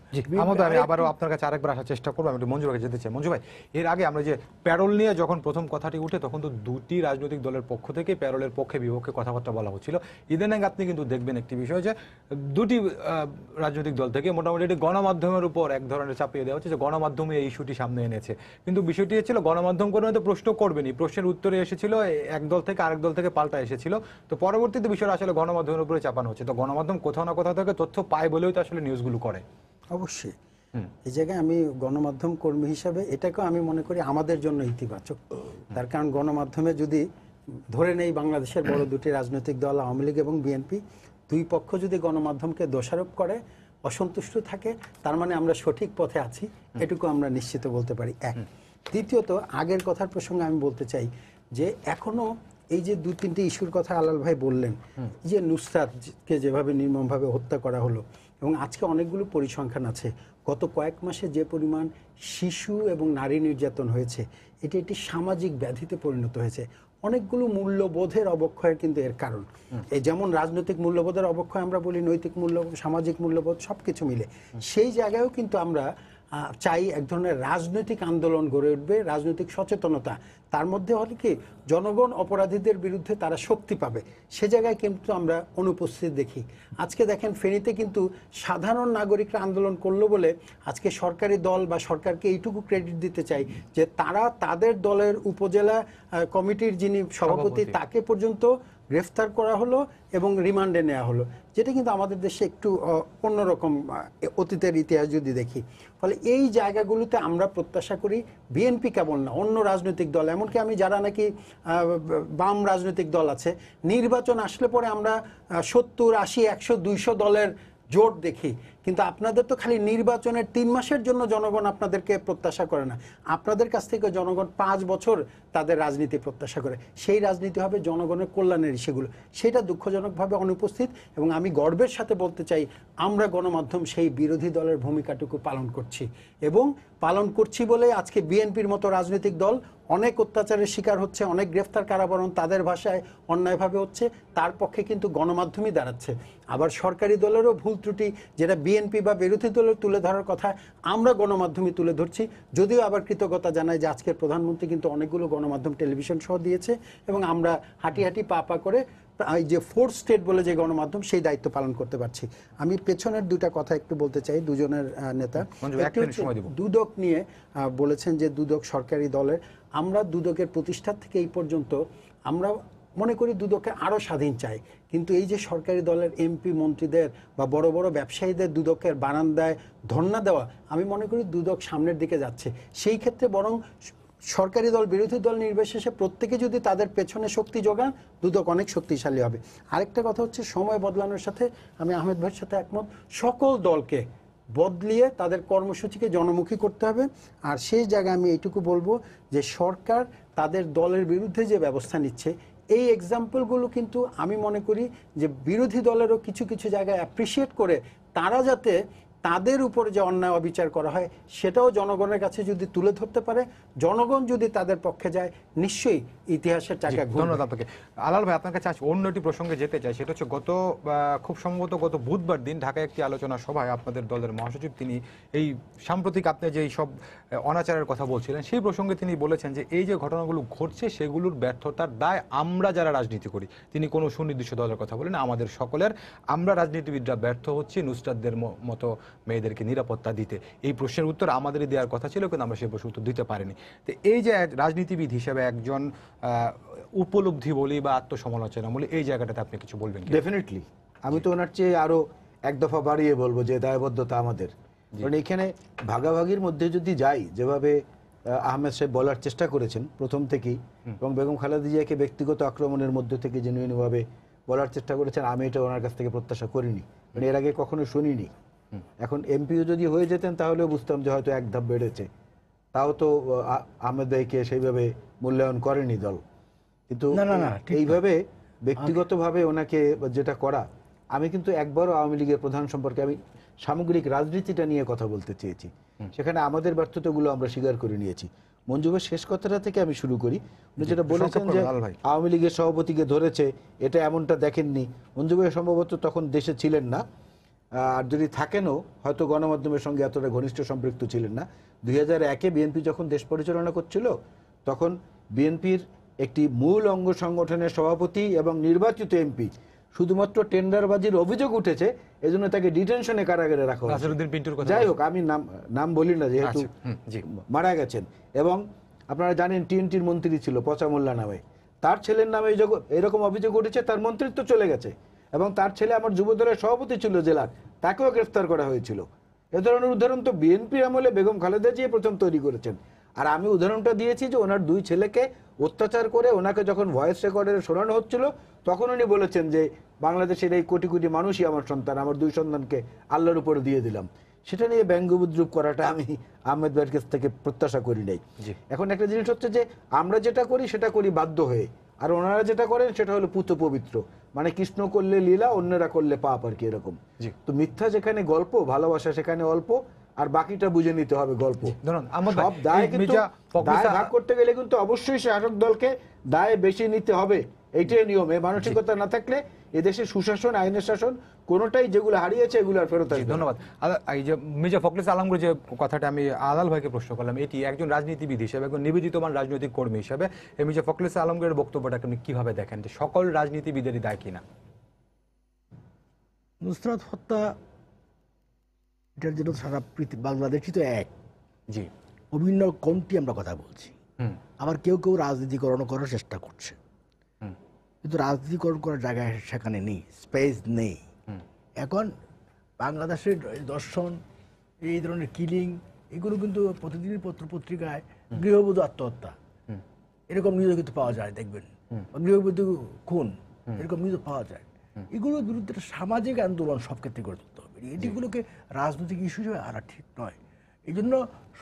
আমি আবারও আপনার কাছে আরেকবার আসার চেষ্টা করবো। আমি একটু মঞ্জু ভাইকে যেতে চাই। মঞ্জু ভাই, এর আগে আমরা যে প্যারোল নিয়ে যখন প্রথম কথাটি উঠে, তখন তো 2টি রাজনৈতিক দলের পক্ষ থেকে প্যারোলের পক্ষে বিপক্ষে কথাবার্তা বলা হচ্ছিল। ইদানিং আপনি কিন্তু দেখবেন একটি বিষয় যে 2টি রাজনৈতিক দল থেকে মোটামুটি এটি গণমাধ্যমের উপর এক ধরনের চাপিয়ে দেওয়া হচ্ছে যে গণমাধ্যমে এই ইস্যুটি সামনে এনেছে। কিন্তু বিষয়টি ছিল গণমাধ্যম কোনো হয়তো প্রশ্ন করবেনি, প্রশ্নের উত্তরে এসেছিল এক দল থেকে আরেক দল থেকে পাল্টা এসেছিল। তো পরবর্তীতে বিষয়টা আসলে গণমাধ্যমের উপরে চাপানো হচ্ছে। তো গণমাধ্যম কোথাও না কোথাও থেকে তথ্য পায় বলেও তো আসলে নিউজগুলো করে। অবশ্যই এই জায়গায় আমি গণমাধ্যম কর্মী হিসাবে এটাকেও আমি মনে করি আমাদের জন্য ইতিবাচক। তার কারণ গণমাধ্যমে যদি ধরে নেই বাংলাদেশের বড় 2টি রাজনৈতিক দল আওয়ামী লীগ এবং বিএনপি, 2 পক্ষ যদি গণমাধ্যমকে দোষারোপ করে, অসন্তুষ্ট থাকে, তার মানে আমরা সঠিক পথে আছি, এটুকু আমরা নিশ্চিত বলতে পারি। এক, দ্বিতীয়ত আগের কথার প্রসঙ্গে আমি বলতে চাই যে এখনো এই যে 2-3টি ইস্যুর কথা আলাল ভাই বললেন, যে নুসরাতকে যেভাবে নির্মমভাবে হত্যা করা হলো, এবং আজকে অনেকগুলো পরিসংখ্যান আছে। গত কয়েক মাসে যে পরিমাণ শিশু এবং নারী নির্যাতন হয়েছে, এটি একটি সামাজিক ব্যাধিতে পরিণত হয়েছে। অনেকগুলো মূল্যবোধের অবক্ষয়ের কিন্তু এর কারণ। এই যেমন রাজনৈতিক মূল্যবোধের অবক্ষয় আমরা বলি, নৈতিক মূল্যবোধ, সামাজিক মূল্যবোধ সব কিছু মিলে। সেই জায়গায়ও কিন্তু আমরা চাই এক ধরনের রাজনৈতিক আন্দোলন গড়ে উঠবে, রাজনৈতিক সচেতনতা। তার মধ্যে হলে কি জনগণ অপরাধীদের বিরুদ্ধে তারা শক্তি পাবে, সে জায়গায় কিন্তু আমরা অনুপস্থিত দেখি। আজকে দেখেন ফেনীতে কিন্তু সাধারণ নাগরিকরা আন্দোলন করলো বলে আজকে সরকারি দল বা সরকারকে এইটুকু ক্রেডিট দিতে চাই যে তারা তাদের দলের উপজেলা কমিটির যিনি সভাপতি তাকে পর্যন্ত গ্রেফতার করা হলো এবং রিমান্ডে নেওয়া হলো, যেটা কিন্তু আমাদের দেশে একটু অন্যরকম অতীতের ইতিহাস যদি দেখি। ফলে এই জায়গাগুলোতে আমরা প্রত্যাশা করি বিএনপি কেবল না, অন্য রাজনৈতিক দল, এমনকি আমি যারা নাকি বাম রাজনৈতিক দল আছে, নির্বাচন আসলে পরে আমরা 70, 80, 100, 200 দলের জোট দেখি, কিন্তু আপনাদের তো খালি নির্বাচনের 3 মাসের জন্য জনগণ আপনাদেরকে প্রত্যাশা করে না, আপনাদের কাছ থেকে জনগণ 5 বছর তাদের রাজনীতি প্রত্যাশা করে। সেই রাজনীতি হবে জনগণের কল্যাণের, সেগুলো সেটা দুঃখজনকভাবে অনুপস্থিত। এবং আমি গর্বের সাথে বলতে চাই আমরা গণমাধ্যম সেই বিরোধী দলের ভূমিকাটুকু পালন করছি, এবং পালন করছি বলে আজকে বিএনপির মতো রাজনৈতিক দল অনেক অত্যাচারের শিকার হচ্ছে, অনেক গ্রেফতার কারাবরণ তাদের ভাষায় অন্যায়ভাবে হচ্ছে, তার পক্ষে কিন্তু গণমাধ্যমই দাঁড়াচ্ছে। আবার সরকারি দলেরও ভুল ত্রুটি যেটা বিএনপি বা বিরোধী দলের তুলে ধরার কথা আমরা গণমাধ্যমে তুলে ধরছি। যদিও আবার কৃতজ্ঞতা জানাই যে আজকের প্রধানমন্ত্রী কিন্তু অনেকগুলো গণমাধ্যম টেলিভিশন সহ দিয়েছে, এবং আমরা হাঁটি হাঁটি পা পা করে এই যে 4th স্টেট বলে যে গণমাধ্যম, সেই দায়িত্ব পালন করতে পারছি। আমি পেছনের দুটা কথা একটু বলতে চাই দুজনের নেতা। দুদক নিয়ে বলেছেন যে দুদক সরকারি দলের, আমরা দুদকের প্রতিষ্ঠা থেকে এই পর্যন্ত আমরা মনে করি দুদকে আরও স্বাধীন চাই, কিন্তু এই যে সরকারি দলের এমপি মন্ত্রীদের বা বড় বড় ব্যবসায়ীদের দুদকের বারান্দায় ধর্ণা দেওয়া, আমি মনে করি দুদক সামনের দিকে যাচ্ছে। সেই ক্ষেত্রে বরং সরকারি দল বিরোধী দল নির্বিশেষে প্রত্যেকে যদি তাদের পেছনে শক্তি যোগান, দুদক অনেক শক্তিশালী হবে। আরেকটা কথা হচ্ছে সময় বদলানোর সাথে আমি আহমেদ ভাইয়ের সাথে একমত, সকল দলকে বদলিয়ে তাদের কর্মসূচিকে জনমুখী করতে হবে। আর সেই জায়গায় আমি এইটুকু বলবো যে সরকার তাদের দলের বিরুদ্ধে যে ব্যবস্থা নিচ্ছে, এই এক্সাম্পলগুলো কিন্তু আমি মনে করি যে বিরোধী দলেরও কিছু কিছু জায়গায় অ্যাপ্রিসিয়েট করে তারা যাতে তাদের উপর যে অন্যায় অবিচার করা হয় সেটাও জনগণের কাছে যদি তুলে ধরতে পারে, জনগণ যদি তাদের পক্ষে যায়, নিশ্চয়ই ইতিহাসের চাকা ঘুরবে। ধন্যবাদ আপনাকে। আলাল ভাই, আপনার কাছে অন্য একটি প্রসঙ্গে যেতে চাই, সেটা হচ্ছে খুব সম্ভবত গত বুধবার দিন ঢাকায় একটি আলোচনা সভায় আপনাদের দলের মহাসচিব তিনি এই সাম্প্রতিক আপনি যে সব অনাচারের কথা বলছিলেন সেই প্রসঙ্গে তিনি বলেছেন যে এই যে ঘটনাগুলো ঘটছে সেগুলোর ব্যর্থতার দায় আমরা যারা রাজনীতি করি, তিনি কোনো সুনির্দিষ্ট দলের কথা বলেন, আমাদের সকলের, আমরা রাজনীতিবিদরা ব্যর্থ হচ্ছি নুসরাতদের মতো মেয়েদেরকে নিরাপত্তা দিতে। এই প্রশ্নের উত্তর আমাদেরই দেওয়ার কথা ছিল, কিন্তু আমরা সেই প্রশ্নের উত্তর দিতে পারিনি। তো এই যে রাজনীতিবিদ হিসেবে একজন উপলব্ধি বলি বা আত্মসমালোচনা বলি, এই জায়গাটাতে আপনি কিছু বলবেন? ডেফিনেটলি আমি তো ওনার চেয়ে আরো এক দফা বাড়িয়ে বলবো যে দায়বদ্ধতা আমাদের, কারণ এখানে ভাগাভাগির মধ্যে যদি যাই, যেভাবে আহমেদ সাহেব বলার চেষ্টা করেছেন প্রথম থেকেই, এবং বেগম খালেদা জিয়াকে ব্যক্তিগত আক্রমণের মধ্যে থেকে জেনুইনভাবে বলার চেষ্টা করেছেন, আমি এটা ওনার কাছ থেকে প্রত্যাশা করিনি, মানে এর আগে কখনো শুনিনি। এখন এমপিও যদি হয়ে যেতেন তাহলেও বুঝতাম যে হয়তো এক ধাপ বেড়েছে, তাও তো আহমেদ ভাইকে সেইভাবে মূল্যায়ন করেনি দল। কিন্তু এইভাবে ব্যক্তিগতভাবে ওনাকে যেটা করা, আমি কিন্তু একবারও আওয়ামী লীগের প্রধান সম্পর্কে আমি সামগ্রিক রাজনীতিটা নিয়ে কথা বলতে চেয়েছি, সেখানে আমাদের ব্যর্থতাগুলো আমরা স্বীকার করে নিয়েছি। মঞ্জু ভাই শেষ কথাটা থেকে আমি শুরু করি, উনি যেটা বলেছেন যে আওয়ামী লীগের সভাপতিকে ধরেছে, এটা এমনটা দেখেননি। মঞ্জু ভাই সম্ভবত তখন দেশে ছিলেন না, আর যদি থাকেনও হয়তো গণমাধ্যমের সঙ্গে এতটা ঘনিষ্ঠ সম্পৃক্ত ছিলেন না। 2001-এ বিএনপি যখন দেশ পরিচালনা করছিল, তখন বিএনপির একটি মূল অঙ্গ সংগঠনের সভাপতি এবং নির্বাচিত এমপি শুধুমাত্র টেন্ডারবাজির অভিযোগ উঠেছে, এজন্য তাকে ডিটেনশনে কারাগারে রাখা হয়েছে। যাই হোক, আমি নাম বলি না যেহেতু মারা গেছেন। এবং আপনারা জানেন টিএনটির মন্ত্রী ছিল পচা মোল্লা নামে, তার ছেলের নামে এরকম অভিযোগ উঠেছে, তার মন্ত্রিত্ব চলে গেছে, এবং তার ছেলে আমার যুবদলের সভাপতি ছিল জেলার, তাকেও গ্রেফতার করা হয়েছিল। এ ধরনের উদাহরণ তো বিএনপির আমলে বেগম খালেদা জিয়া প্রথম তৈরি করেছেন। আর আমি উদাহরণটা দিয়েছি যে ওনার 2 ছেলেকে অত্যাচার করে ওনাকে যখন ভয়েস রেকর্ডে শোনানো হচ্ছিল, তখন উনি বলেছেন যে বাংলাদেশের এই কোটি কোটি মানুষই আমার সন্তান, আমার 2 সন্তানকে আল্লাহর উপরে দিয়ে দিলাম। সেটা নিয়ে ব্যঙ্গ বিদ্রুপ করাটা আমি আহমেদ ভাইয়ের কাছ থেকে প্রত্যাশা করি নাই। এখন একটা জিনিস হচ্ছে যে আমরা যেটা করি সেটা করি বাধ্য হয়ে, আর ওনারা যেটা করেন সেটা হলো পুত পবিত্র। মানে কৃষ্ণ করলে লীলা, অন্যরা করলে পাপ আর কি, এরকম। জি। তো মিথ্যা যেখানে গল্প, ভালোবাসা সেখানে অল্প, আর বাকিটা বুঝে নিতে হবে গল্প। ধরুন আহমদ ভাই, সব দায় এই কিন্তু মির্জা ফখরুল দায় ভাগ করতে গেলে কিন্তু অবশ্যই শাসক দলকে দায় বেশি নিতে হবে, এইটাই নিয়ম। এই মানসিকতা না থাকলে এদেশে সুশাসন, আইনের শাসন কোনোটাই যেগুলো হারিয়েছে এগুলো আর ফেরত জি, আসবে না। ধন্যবাদ। এই যে মির্জা ফখরুল আলমগীর যে কথাটা আমি আলাল ভাইকে প্রশ্ন করলাম, এটি একজন রাজনীতিবিদ হিসেবে, একজন নিবেদিতমান রাজনৈতিক কর্মী হিসেবে এই মির্জা ফখরুল আলমগীরের বক্তব্যটাকে আপনি কিভাবে দেখেন, যে সকল রাজনীতিবিদেরই দায় কিনা? নুসরাত হত্যা, এটার জন্য সারা বাংলাদেশই তো এক, জি। বিভিন্ন কোনটি আমরা কথা বলছি। হুম। আবার কেউ কেউ রাজনীতিকরণ করার চেষ্টা করছে, হুম। কিন্তু রাজনীতিকরণ করার জায়গায় সেখানে নেই, স্পেস নেই। এখন বাংলাদেশের দর্শন, এই ধরনের কিলিং, এগুলো কিন্তু প্রতিদিনের পত্র পত্রিকায় গৃহবধূ আত্মহত্যা এরকম নিউজ কিন্তু পাওয়া যায়, দেখবেন, বা গৃহবধূ খুন এরকম নিউজ পাওয়া যায়। এগুলোর বিরুদ্ধে একটা সামাজিক আন্দোলন সব ক্ষেত্রে গড়ে তুলতে হবে। এগুলোকে রাজনৈতিক ইস্যু হিসেবে আনা ঠিক নয়। এই জন্য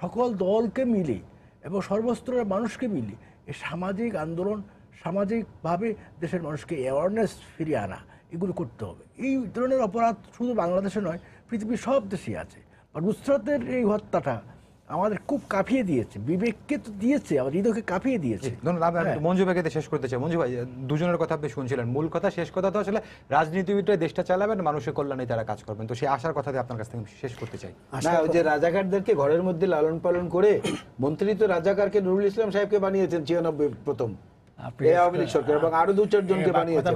সকল দলকে মিলে এবং সর্বস্তরের মানুষকে মিলে এই সামাজিক আন্দোলন, সামাজিকভাবে দেশের মানুষকে অ্যাওয়ারনেস ফিরিয়ে আনা, এগুলো করতে হবে। এই ধরনের অপরাধ শুধু বাংলাদেশে নয়, পৃথিবীর সব দেশেই আছে। আর নুসরাতের এই হত্যাটা আমাদের খুব কাঁপিয়ে দিয়েছে, বিবেককে তো দিয়েছে, আমার হৃদয়কে কাঁপিয়ে দিয়েছে। ধন্যবাদ। আমি মঞ্জু ভাইকে শেষ করতে চাই। মঞ্জু ভাই, দুজনের কথা আপনি শুনছিলেন, মূল কথা, শেষ কথা তো আসলে রাজনীতিবিদরা দেশটা চালাবেন, মানুষের কল্যাণে তারা কাজ করবেন, তো সেই আশার কথা আপনার কাছ থেকে শেষ করতে চাই। না, ওই যে রাজাকারদেরকে ঘরের মধ্যে লালন পালন করে মন্ত্রী তো রাজাকারকে নুরুল ইসলাম সাহেবকে বানিয়েছেন 96 প্রথম এই আওয়ামী লীগ সরকার, এবং আরো 2-4 জনকে বানিয়েছেন।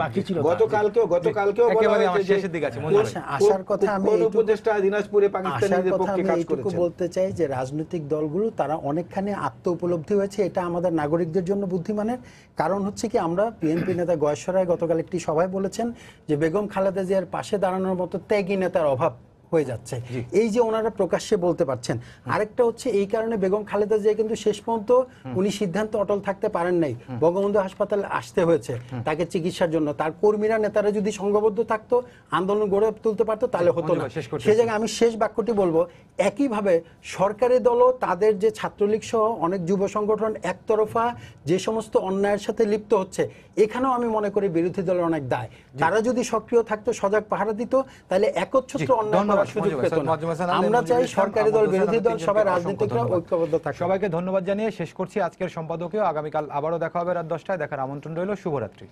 গতকালকেও একেবারে আমার শেষের দিকে আছে। মঞ্জু ভাই, আশার কথা আমি কোন উপদেষ্টা দিনাজপুরে পাকিস্তানিদের পক্ষে কাজ এইটুকু করেছেন? বলতে চাই যে রাজনৈতিক দলগুলো তারা অনেকখানি আত্ম উপলব্ধি হয়েছে, এটা আমাদের নাগরিকদের জন্য বুদ্ধিমানের কারণ হচ্ছে কি, আমরা বিএনপি নেতা গয়েশ্বর রায় গতকাল একটি সভায় বলেছেন যে বেগম খালেদা জিয়ার পাশে দাঁড়ানোর মতো ত্যাগী নেতার অভাব হয়ে যাচ্ছে, এই যে ওনারা প্রকাশ্যে বলতে পারছেন। আরেকটা হচ্ছে এই কারণে বেগম খালেদা জিয়া কিন্তু শেষ পর্যন্ত উনি সিদ্ধান্ত অটল থাকতে পারেন নাই, বঙ্গবন্ধু হাসপাতালে আসতে হয়েছে তাকে চিকিৎসার জন্য। তার কর্মীরা, নেতারা যদি সংঘবদ্ধ থাকতো, আন্দোলন গড়ে তুলতে পারতো, তাহলে হতো না। সে জায়গায় আমি শেষ বাক্যটি বলবো, একইভাবে সরকারি দলও তাদের যে ছাত্রলীগ সহ অনেক যুব সংগঠন একতরফা যে সমস্ত অন্যায়ের সাথে লিপ্ত হচ্ছে, এখানেও আমি মনে করি বিরোধী দলের অনেক দায়। তারা যদি সক্রিয় থাকতো, সজাগ পাহারা দিত, তাহলে একচ্ছত্র অন্যায় সুযোগ পেত না। আমরা চাই সরকারি দল, বিরোধী দল, সবাই রাজনীতিকরা ঐক্যবদ্ধ থাকে। সবাইকে ধন্যবাদ জানিয়ে শেষ করছি আজকের সম্পাদকীয়। আগামীকাল আবারও দেখা হবে রাত 10টায়। দেখার আমন্ত্রণ রইল। শুভরাত্রি।